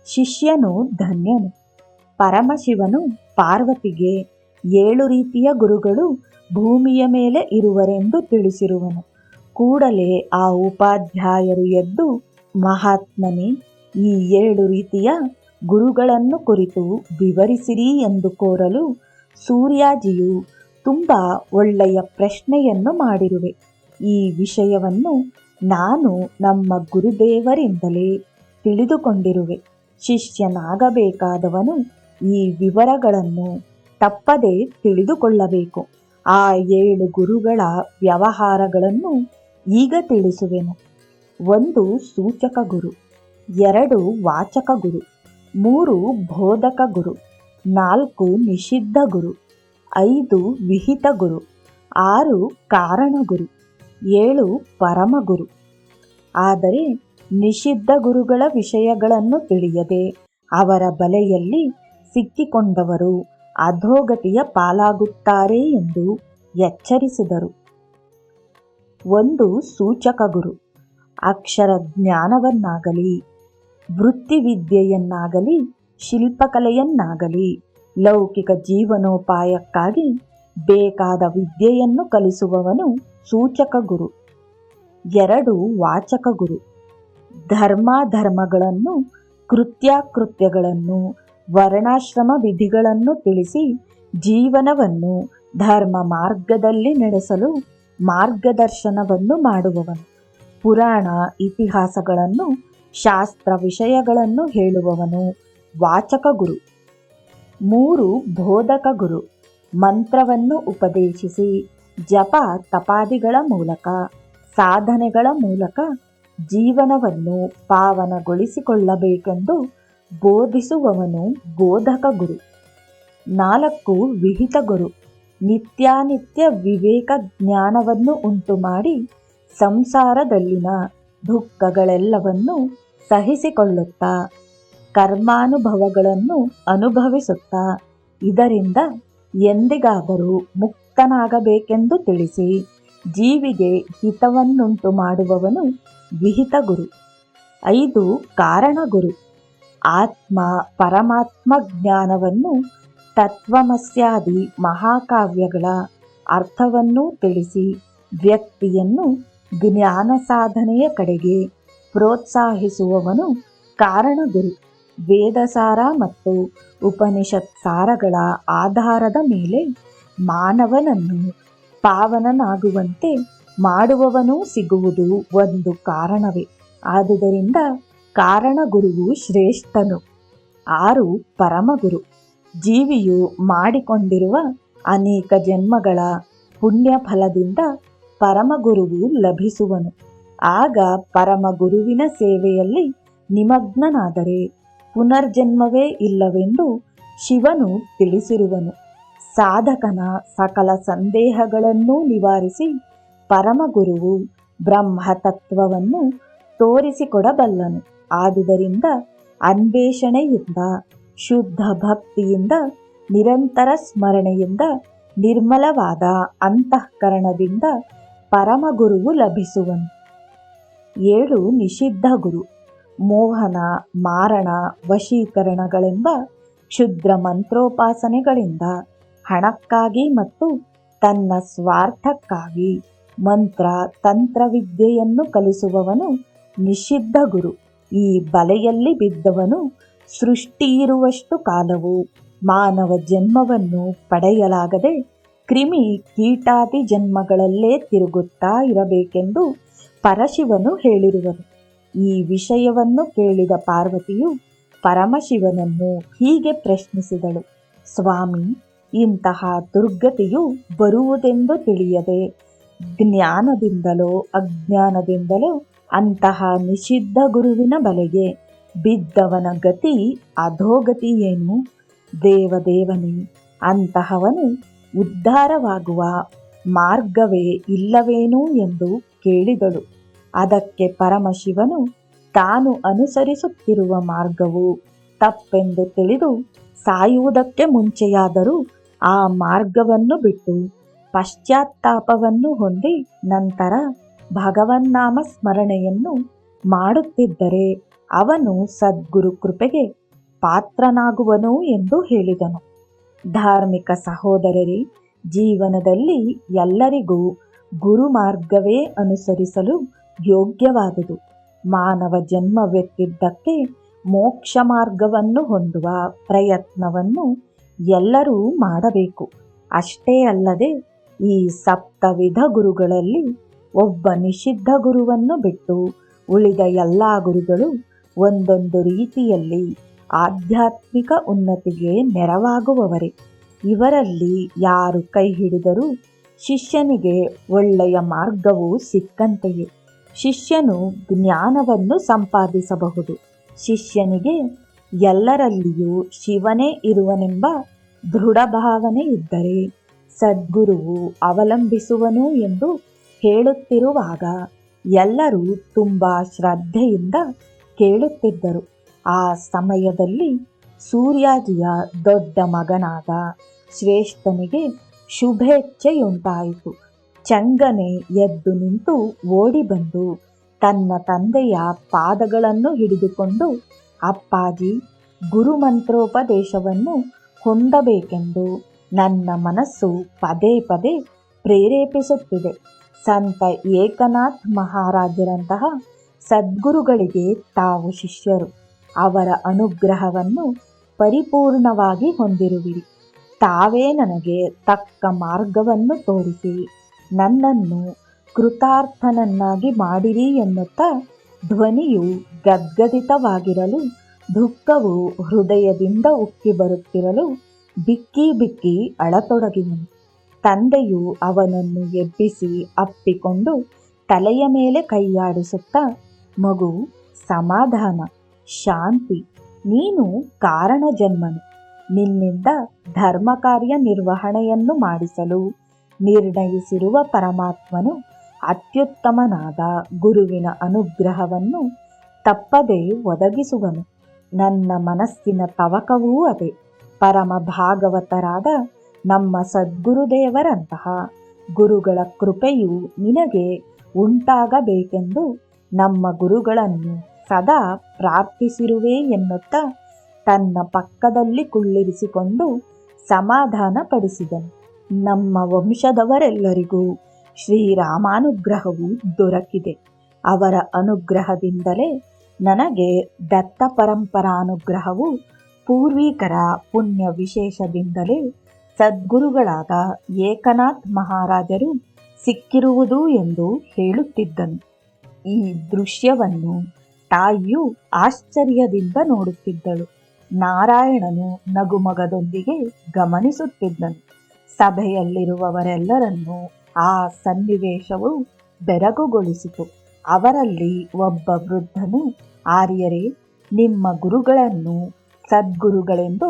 ಶಿಷ್ಯನು ಧನ್ಯನು. ಪರಮಶಿವನು ಪಾರ್ವತಿಗೆ 7 ರೀತಿಯ ಗುರುಗಳು ಭೂಮಿಯ ಮೇಲೆ ಇರುವರೆಂದು ತಿಳಿಸಿರುವನು. ಕೂಡಲೇ ಆ ಉಪಾಧ್ಯಾಯರು ಎದ್ದು, ಮಹಾತ್ಮನೇ, ಈ 7 ರೀತಿಯ ಗುರುಗಳನ್ನು ಕುರಿತು ವಿವರಿಸಿರಿ ಎಂದು ಕೋರಲು, ಸೂರ್ಯಾಜಿಯು ತುಂಬ ಒಳ್ಳೆಯ ಪ್ರಶ್ನೆಯನ್ನು ಮಾಡಿರುವೆ. ಈ ವಿಷಯವನ್ನು ನಾನು ನಮ್ಮ ಗುರುದೇವರಿಂದಲೇ ತಿಳಿದುಕೊಂಡಿರುವೆ. ಶಿಷ್ಯನಾಗಬೇಕಾದವನು ಈ ವಿವರಗಳನ್ನು ತಪ್ಪದೇ ತಿಳಿದುಕೊಳ್ಳಬೇಕು. ಆ 7 ಗುರುಗಳ ವ್ಯವಹಾರಗಳನ್ನು ಈಗ ತಿಳಿಸುವೆನು. 1 ಸೂಚಕ ಗುರು, 2 ವಾಚಕ ಗುರು, 3 ಬೋಧಕ ಗುರು, 4 ನಿಷಿದ್ಧ ಗುರು, 5 ವಿಹಿತ ಗುರು, 6 ಕಾರಣ ಗುರು, 7 ಪರಮ ಗುರು. ಆದರೆ ನಿಷಿದ್ಧ ಗುರುಗಳ ವಿಷಯಗಳನ್ನು ತಿಳಿಯದೆ ಅವರ ಬಲೆಯಲ್ಲಿ ಸಿಕ್ಕಿಕೊಂಡವರು ಅಧೋಗತಿಯ ಪಾಲಾಗುತ್ತಾರೆ ಎಂದು ಎಚ್ಚರಿಸಿದರು. 1 ಸೂಚಕ ಗುರು ಅಕ್ಷರ ಜ್ಞಾನವನ್ನಾಗಲಿ, ವೃತ್ತಿವಿದ್ಯೆಯನ್ನಾಗಲಿ, ಶಿಲ್ಪಕಲೆಯನ್ನಾಗಲಿ, ಲೌಕಿಕ ಜೀವನೋಪಾಯಕ್ಕಾಗಿ ಬೇಕಾದ ವಿದ್ಯೆಯನ್ನು ಕಲಿಸುವವನು ಸೂಚಕ ಗುರು. 2 ವಾಚಕ ಗುರು ಧರ್ಮಾಧರ್ಮಗಳನ್ನು, ಕೃತ್ಯಾಕೃತ್ಯಗಳನ್ನು, ವರ್ಣಾಶ್ರಮ ವಿಧಿಗಳನ್ನು ತಿಳಿಸಿ ಜೀವನವನ್ನು ಧರ್ಮ ಮಾರ್ಗದಲ್ಲಿ ನಡೆಸಲು ಮಾರ್ಗದರ್ಶನವನ್ನು ಮಾಡುವವನು. ಪುರಾಣ ಇತಿಹಾಸಗಳನ್ನು, ಶಾಸ್ತ್ರ ವಿಷಯಗಳನ್ನು ಹೇಳುವವನು ವಾಚಕ ಗುರು. 3 ಬೋಧಕ ಗುರು ಮಂತ್ರವನ್ನು ಉಪದೇಶಿಸಿ ಜಪ ತಪಾದಿಗಳ ಮೂಲಕ, ಸಾಧನೆಗಳ ಮೂಲಕ ಜೀವನವನ್ನು ಪಾವನಗೊಳಿಸಿಕೊಳ್ಳಬೇಕೆಂದು ಬೋಧಿಸುವವನು ಬೋಧಕ ಗುರು. 4 ವಿಹಿತ ಗುರು ನಿತ್ಯಾನಿತ್ಯ ವಿವೇಕ ಜ್ಞಾನವನ್ನು ಉಂಟು ಮಾಡಿ ಸಂಸಾರದಲ್ಲಿನ ದುಃಖಗಳೆಲ್ಲವನ್ನು ಸಹಿಸಿಕೊಳ್ಳುತ್ತಾ ಕರ್ಮಾನುಭವಗಳನ್ನು ಅನುಭವಿಸುತ್ತಾ ಇದರಿಂದ ಎಂದಿಗಾದರೂ ಮುಕ್ತನಾಗಬೇಕೆಂದು ತಿಳಿಸಿ ಜೀವಿಗೆ ಹಿತವನ್ನುಂಟು ಮಾಡುವವನು ವಿಹಿತ ಗುರು. 5 ಕಾರಣ ಗುರು ಆತ್ಮ ಪರಮಾತ್ಮ ಜ್ಞಾನವನ್ನು, ತತ್ವಮಸ್ಯಾದಿ ಮಹಾಕಾವ್ಯಗಳ ಅರ್ಥವನ್ನು ತಿಳಿಸಿ ವ್ಯಕ್ತಿಯನ್ನು ಜ್ಞಾನ ಸಾಧನೆಯ ಕಡೆಗೆ ಪ್ರೋತ್ಸಾಹಿಸುವವನು ಕಾರಣ ಗುರು. ವೇದಸಾರ ಮತ್ತು ಉಪನಿಷತ್ ಸಾರಗಳ ಆಧಾರದ ಮೇಲೆ ಮಾನವನನ್ನು ಪಾವನನಾಗುವಂತೆ ಮಾಡುವವನೂ ಸಿಗುವುದು ಒಂದು ಕಾರಣವೇ. ಆದುದರಿಂದ ಕಾರಣ ಗುರುವು ಶ್ರೇಷ್ಠನು. 6 ಪರಮಗುರು ಜೀವಿಯು ಮಾಡಿಕೊಂಡಿರುವ ಅನೇಕ ಜನ್ಮಗಳ ಪುಣ್ಯ ಫಲದಿಂದ ಪರಮಗುರುವು ಲಭಿಸುವನು. ಆಗ ಪರಮಗುರುವಿನ ಸೇವೆಯಲ್ಲಿ ನಿಮಗ್ನನಾದರೆ ಪುನರ್ಜನ್ಮವೇ ಇಲ್ಲವೆಂದು ಶಿವನು ತಿಳಿಸಿರುವನು. ಸಾಧಕನ ಸಕಲ ಸಂದೇಹಗಳನ್ನೂ ನಿವಾರಿಸಿ ಪರಮಗುರುವು ಬ್ರಹ್ಮತತ್ವವನ್ನು ತೋರಿಸಿಕೊಡಬಲ್ಲನು. ಆದುದರಿಂದ ಅನ್ವೇಷಣೆಯಿಂದ, ಶುದ್ಧ ಭಕ್ತಿಯಿಂದ, ನಿರಂತರ ಸ್ಮರಣೆಯಿಂದ, ನಿರ್ಮಲವಾದ ಅಂತಃಕರಣದಿಂದ ಪರಮಗುರುವು ಲಭಿಸುವನು. 7 ನಿಷಿದ್ಧ ಗುರು ಮೋಹನ, ಮಾರಣ, ವಶೀಕರಣಗಳೆಂಬ ಕ್ಷುದ್ರ ಮಂತ್ರೋಪಾಸನೆಗಳಿಂದ ಹಣಕ್ಕಾಗಿ ಮತ್ತು ತನ್ನ ಸ್ವಾರ್ಥಕ್ಕಾಗಿ ಮಂತ್ರ ತಂತ್ರವಿದ್ಯೆಯನ್ನು ಕಲಿಸುವವನು ನಿಷಿದ್ಧ ಗುರು. ಈ ಬಲೆಯಲ್ಲಿ ಬಿದ್ದವನು ಸೃಷ್ಟಿಯಿರುವಷ್ಟು ಕಾಲವು ಮಾನವ ಜನ್ಮವನ್ನು ಪಡೆಯಲಾಗದೆ ಕ್ರಿಮಿ ಕೀಟಾದಿ ಜನ್ಮಗಳಲ್ಲೇ ತಿರುಗುತ್ತಾ ಇರಬೇಕೆಂದು ಪರಶಿವನು ಹೇಳಿರುವನು. ಈ ವಿಷಯವನ್ನು ಕೇಳಿದ ಪಾರ್ವತಿಯು ಪರಮಶಿವನನ್ನು ಹೀಗೆ ಪ್ರಶ್ನಿಸಿದಳು: ಸ್ವಾಮಿ, ಇಂತಹ ದುರ್ಗತಿಯು ಬರುವುದೆಂದು ತಿಳಿಯದೆ ಜ್ಞಾನದಿಂದಲೋ ಅಜ್ಞಾನದಿಂದಲೋ ಅಂತಹ ನಿಷಿದ್ಧ ಗುರುವಿನ ಬಲೆಗೆ ಬಿದ್ದವನ ಗತಿ ಅಧೋಗತಿಯೇನು? ದೇವದೇವನೇ, ಅಂತಹವನು ಉದ್ಧಾರವಾಗುವ ಮಾರ್ಗವೇ ಇಲ್ಲವೇನು ಎಂದು ಕೇಳಿದಳು. ಅದಕ್ಕೆ ಪರಮಶಿವನು ತಾನು ಅನುಸರಿಸುತ್ತಿರುವ ಮಾರ್ಗವು ತಪ್ಪೆಂದು ತಿಳಿದು ಸಾಯುವುದಕ್ಕೆ ಮುಂಚೆಯಾದರೂ ಆ ಮಾರ್ಗವನ್ನು ಬಿಟ್ಟು ಪಶ್ಚಾತ್ತಾಪವನ್ನು ಹೊಂದಿ ನಂತರ ಭಗವನ್ನಾಮ ಸ್ಮರಣೆಯನ್ನು ಮಾಡುತ್ತಿದ್ದರೆ ಅವನು ಸದ್ಗುರು ಕೃಪೆಗೆ ಪಾತ್ರನಾಗುವನು ಎಂದು ಹೇಳಿದನು. ಧಾರ್ಮಿಕ ಸಹೋದರರೇ, ಜೀವನದಲ್ಲಿ ಎಲ್ಲರಿಗೂ ಗುರು ಮಾರ್ಗವೇ ಅನುಸರಿಸಲು ಯೋಗ್ಯವಾದುದು. ಮಾನವ ಜನ್ಮವೆತ್ತಿದ್ದಕ್ಕೆ ಮೋಕ್ಷ ಮಾರ್ಗವನ್ನು ಹೊಂದುವ ಪ್ರಯತ್ನವನ್ನು ಎಲ್ಲರೂ ಮಾಡಬೇಕು. ಅಷ್ಟೇ ಅಲ್ಲದೆ ಈ ಸಪ್ತವಿಧ ಗುರುಗಳಲ್ಲಿ ಒಬ್ಬ ನಿಷಿದ್ಧ ಗುರುವನ್ನು ಬಿಟ್ಟು ಉಳಿದ ಎಲ್ಲ ಗುರುಗಳು ಒಂದೊಂದು ರೀತಿಯಲ್ಲಿ ಆಧ್ಯಾತ್ಮಿಕ ಉನ್ನತಿಗೆ ನೆರವಾಗುವವರೇ. ಇವರಲ್ಲಿ ಯಾರು ಕೈ ಹಿಡಿದರೂ ಶಿಷ್ಯನಿಗೆ ಒಳ್ಳೆಯ ಮಾರ್ಗವು ಸಿಕ್ಕಂತೆಯೇ. ಶಿಷ್ಯನು ಜ್ಞಾನವನ್ನು ಸಂಪಾದಿಸಬಹುದು. ಶಿಷ್ಯನಿಗೆ ಎಲ್ಲರಲ್ಲಿಯೂ ಶಿವನೇ ಇರುವನೆಂಬ ದೃಢ ಭಾವನೆ ಇದ್ದರೆ ಸದ್ಗುರುವು ಅವಲಂಬಿಸುವನು ಎಂದು ಹೇಳುತ್ತಿರುವಾಗ ಎಲ್ಲರೂ ತುಂಬ ಶ್ರದ್ಧೆಯಿಂದ ಕೇಳುತ್ತಿದ್ದರು. ಆ ಸಮಯದಲ್ಲಿ ಸೂರ್ಯಾಜಿಯ ದೊಡ್ಡ ಮಗನಾದ ಶ್ರೇಷ್ಠನಿಗೆ ಶುಭೇಚ್ಛೆಯುಂಟಾಯಿತು. ಚಂಗನೆ ಎದ್ದು ನಿಂತು ಓಡಿ ಬಂದು ತನ್ನ ತಂದೆಯ ಪಾದಗಳನ್ನು ಹಿಡಿದುಕೊಂಡು, ಅಪ್ಪಾಜಿ, ಗುರುಮಂತ್ರೋಪದೇಶವನ್ನು ಹೊಂದಬೇಕೆಂದು ನನ್ನ ಮನಸ್ಸು ಪದೇ ಪದೇ ಪ್ರೇರೇಪಿಸುತ್ತಿದೆ. ಸಂತ ಏಕನಾಥ್ ಮಹಾರಾಜರಂತಹ ಸದ್ಗುರುಗಳಿಗೆ ತಾವು ಶಿಷ್ಯರು. ಅವರ ಅನುಗ್ರಹವನ್ನು ಪರಿಪೂರ್ಣವಾಗಿ ಹೊಂದಿರುವಿರಿ. ತಾವೇ ನನಗೆ ತಕ್ಕ ಮಾರ್ಗವನ್ನು ತೋರಿಸಿ ನನ್ನನ್ನು ಕೃತಾರ್ಥನನ್ನಾಗಿ ಮಾಡಿರಿ ಎನ್ನುತ್ತಾ ಧ್ವನಿಯು ಗದ್ಗದಿತವಾಗಿರಲು, ದುಃಖವು ಹೃದಯದಿಂದ ಉಕ್ಕಿ ಬರುತ್ತಿರಲು ಬಿಕ್ಕಿ ಬಿಕ್ಕಿ ಅಳತೊಡಗಿದನು. ತಂದೆಯು ಅವನನ್ನು ಎಬ್ಬಿಸಿ ಅಪ್ಪಿಕೊಂಡು ತಲೆಯ ಮೇಲೆ ಕೈಯಾಡಿಸುತ್ತಾ, ಮಗು, ಸಮಾಧಾನ, ಶಾಂತಿ, ನೀನು ಕಾರಣ ಜನ್ಮನು. ನಿನ್ನಿಂದ ಧರ್ಮ ಕಾರ್ಯ ನಿರ್ವಹಣೆಯನ್ನು ಮಾಡಿಸಲು ನಿರ್ಣಯಿಸಿರುವ ಪರಮಾತ್ಮನು ಅತ್ಯುತ್ತಮನಾದ ಗುರುವಿನ ಅನುಗ್ರಹವನ್ನು ತಪ್ಪದೆ ಒದಗಿಸುವನು. ನನ್ನ ಮನಸ್ಸಿನ ತವಕವೂ ಅದೇ. ಪರಮ ಭಾಗವತರಾದ ನಮ್ಮ ಸದ್ಗುರುದೇವರಂತಹ ಗುರುಗಳ ಕೃಪೆಯು ನಿನಗೆ ಉಂಟಾಗಬೇಕೆಂದು ನಮ್ಮ ಗುರುಗಳನ್ನು ಸದಾ ಪ್ರಾರ್ಥಿಸಿರುವೆ ಎನ್ನುತ್ತಾ ತನ್ನ ಪಕ್ಕದಲ್ಲಿ ಕುಳ್ಳಿರಿಸಿಕೊಂಡು ಸಮಾಧಾನ ಪಡಿಸಿದನು. ನಮ್ಮ ವಂಶದವರೆಲ್ಲರಿಗೂ ಶ್ರೀರಾಮಾನುಗ್ರಹವು ದೊರಕಿದೆ. ಅವರ ಅನುಗ್ರಹದಿಂದಲೇ ನನಗೆ ದತ್ತ ಪರಂಪರಾನುಗ್ರಹವು ಪೂರ್ವಿಕರ ಪುಣ್ಯ ವಿಶೇಷದಿಂದಲೇ ಸದ್ಗುರುಗಳಾದ ಏಕನಾಥ್ ಮಹಾರಾಜರು ಸಿಕ್ಕಿರುವುದು ಎಂದು ಹೇಳುತ್ತಿದ್ದನು. ಈ ದೃಶ್ಯವನ್ನು ತಾಯಿಯು ಆಶ್ಚರ್ಯದಿಂದ ನೋಡುತ್ತಿದ್ದಳು. ನಾರಾಯಣನು ನಗುಮಗದೊಂದಿಗೆ ಗಮನಿಸುತ್ತಿದ್ದನು. ಸಭೆಯಲ್ಲಿರುವವರೆಲ್ಲರನ್ನೂ ಆ ಸನ್ನಿವೇಶವು ಬೆರಗುಗೊಳಿಸಿತು. ಅವರಲ್ಲಿ ಒಬ್ಬ ವೃದ್ಧನು, ಆರ್ಯರೇ, ನಿಮ್ಮ ಗುರುಗಳನ್ನು ಸದ್ಗುರುಗಳೆಂದು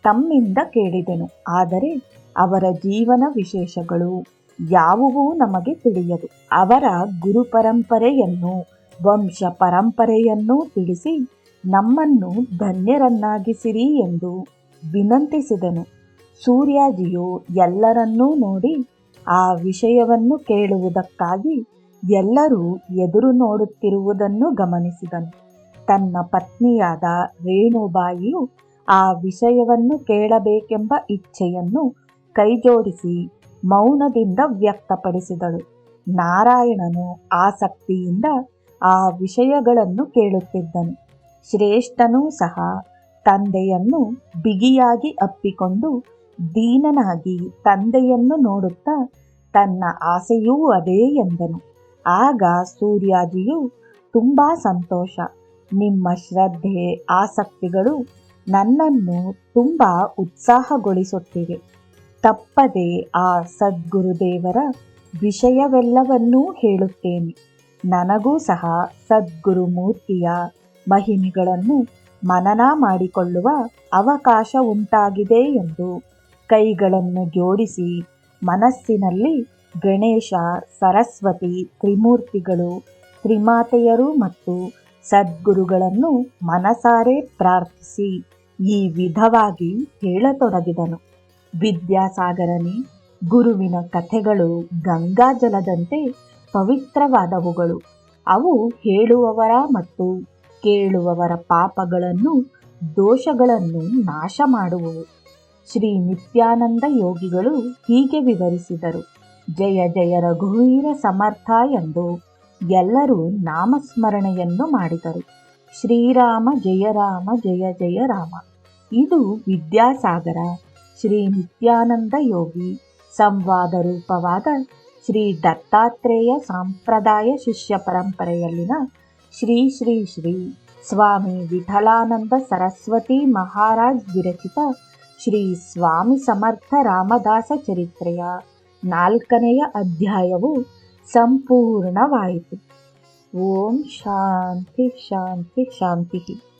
ತಮ್ಮಿಂದ ಕೇಳಿದೆನು. ಆದರೆ ಅವರ ಜೀವನ ವಿಶೇಷಗಳು ಯಾವುವೂ ನಮಗೆ ತಿಳಿಯದು. ಅವರ ಗುರು ಪರಂಪರೆಯನ್ನು, ವಂಶ ಪರಂಪರೆಯನ್ನೂ ತಿಳಿಸಿ ನಮ್ಮನ್ನು ಧನ್ಯರನ್ನಾಗಿಸಿರಿ ಎಂದು ವಿನಂತಿಸಿದನು. ಸೂರ್ಯಾಜಿಯು ಎಲ್ಲರನ್ನೂ ನೋಡಿ ಆ ವಿಷಯವನ್ನು ಕೇಳುವುದಕ್ಕಾಗಿ ಎಲ್ಲರೂ ಎದುರು ನೋಡುತ್ತಿರುವುದನ್ನು ಗಮನಿಸಿದನು. ತನ್ನ ಪತ್ನಿಯಾದ ರೇಣುಬಾಯಿಯು ಆ ವಿಷಯವನ್ನು ಕೇಳಬೇಕೆಂಬ ಇಚ್ಛೆಯನ್ನು ಕೈಜೋಡಿಸಿ ಮೌನದಿಂದ ವ್ಯಕ್ತಪಡಿಸಿದಳು. ನಾರಾಯಣನು ಆಸಕ್ತಿಯಿಂದ ಆ ವಿಷಯಗಳನ್ನು ಕೇಳುತ್ತಿದ್ದನು. ಶ್ರೇಷ್ಠನೂ ಸಹ ತಂದೆಯನ್ನು ಬಿಗಿಯಾಗಿ ಅಪ್ಪಿಕೊಂಡು ದೀನನಾಗಿ ತಂದೆಯನ್ನು ನೋಡುತ್ತಾ ತನ್ನ ಆಸೆಯೂ ಅದೇ ಎಂದನು. ಆಗ ಸೂರ್ಯಾಜಿಯು, ತುಂಬ ಸಂತೋಷ, ನಿಮ್ಮ ಶ್ರದ್ಧೆ ಆಸಕ್ತಿಗಳು ನನ್ನನ್ನು ತುಂಬ ಉತ್ಸಾಹಗೊಳಿಸುತ್ತಿವೆ. ತಪ್ಪದೆ ಆ ಸದ್ಗುರುದೇವರ ವಿಷಯವೆಲ್ಲವನ್ನೂ ಹೇಳುತ್ತೇನೆ. ನನಗೂ ಸಹ ಸದ್ಗುರುಮೂರ್ತಿಯ ಮಹಿಮೆಗಳನ್ನು ಮನನ ಮಾಡಿಕೊಳ್ಳುವ ಅವಕಾಶ ಉಂಟಾಗಿದೆ ಎಂದು ಕೈಗಳನ್ನು ಜೋಡಿಸಿ ಮನಸ್ಸಿನಲ್ಲಿ ಗಣೇಶ, ಸರಸ್ವತಿ, ತ್ರಿಮೂರ್ತಿಗಳು, ತ್ರಿಮಾತೆಯರು ಮತ್ತು ಸದ್ಗುರುಗಳನ್ನು ಮನಸಾರೆ ಪ್ರಾರ್ಥಿಸಿ ಈ ವಿಧವಾಗಿ ಹೇಳತೊಡಗಿದನು. ವಿದ್ಯಾಸಾಗರನೇ, ಗುರುವಿನ ಕಥೆಗಳು ಗಂಗಾಜಲದಂತೆ ಪವಿತ್ರವಾದವುಗಳು. ಅವು ಹೇಳುವವರ ಮತ್ತು ಕೇಳುವವರ ಪಾಪಗಳನ್ನು, ದೋಷಗಳನ್ನು ನಾಶ ಮಾಡುವವು. ಶ್ರೀ ನಿತ್ಯಾನಂದ ಯೋಗಿಗಳು ಹೀಗೆ ವಿವರಿಸಿದರು. ಜಯ ಜಯ ರಘುವೀರ ಸಮರ್ಥ ಎಂದು ಎಲ್ಲರೂ ನಾಮಸ್ಮರಣೆಯನ್ನು ಮಾಡಿದರು. ಶ್ರೀರಾಮ ಜಯ ರಾಮ ಜಯ ಜಯ ರಾಮ. ಇದು ವಿದ್ಯಾಸಾಗರ ಶ್ರೀ ನಿತ್ಯಾನಂದ ಯೋಗಿ ಸಂವಾದ ರೂಪವಾದ ಶ್ರೀ ದತ್ತಾತ್ರೇಯ ಸಂಪ್ರದಾಯ ಶಿಷ್ಯ ಪರಂಪರೆಯಲ್ಲಿನ ಶ್ರೀ ಶ್ರೀ ಶ್ರೀ ಸ್ವಾಮಿ ವಿಠಲಾನಂದ ಸರಸ್ವತಿ ಮಹಾರಾಜ್ ವಿರಚಿತ ಶ್ರೀ ಸ್ವಾಮಿ ಸಮರ್ಥ ರಾಮದಾಸ ಚರಿತ್ರೆಯ 4ನೆಯ ಅಧ್ಯಾಯವು ಸಂಪೂರ್ಣವಾಯಿತು. ಓಂ ಶಾಂತಿ ಶಾಂತಿ ಶಾಂತಿ.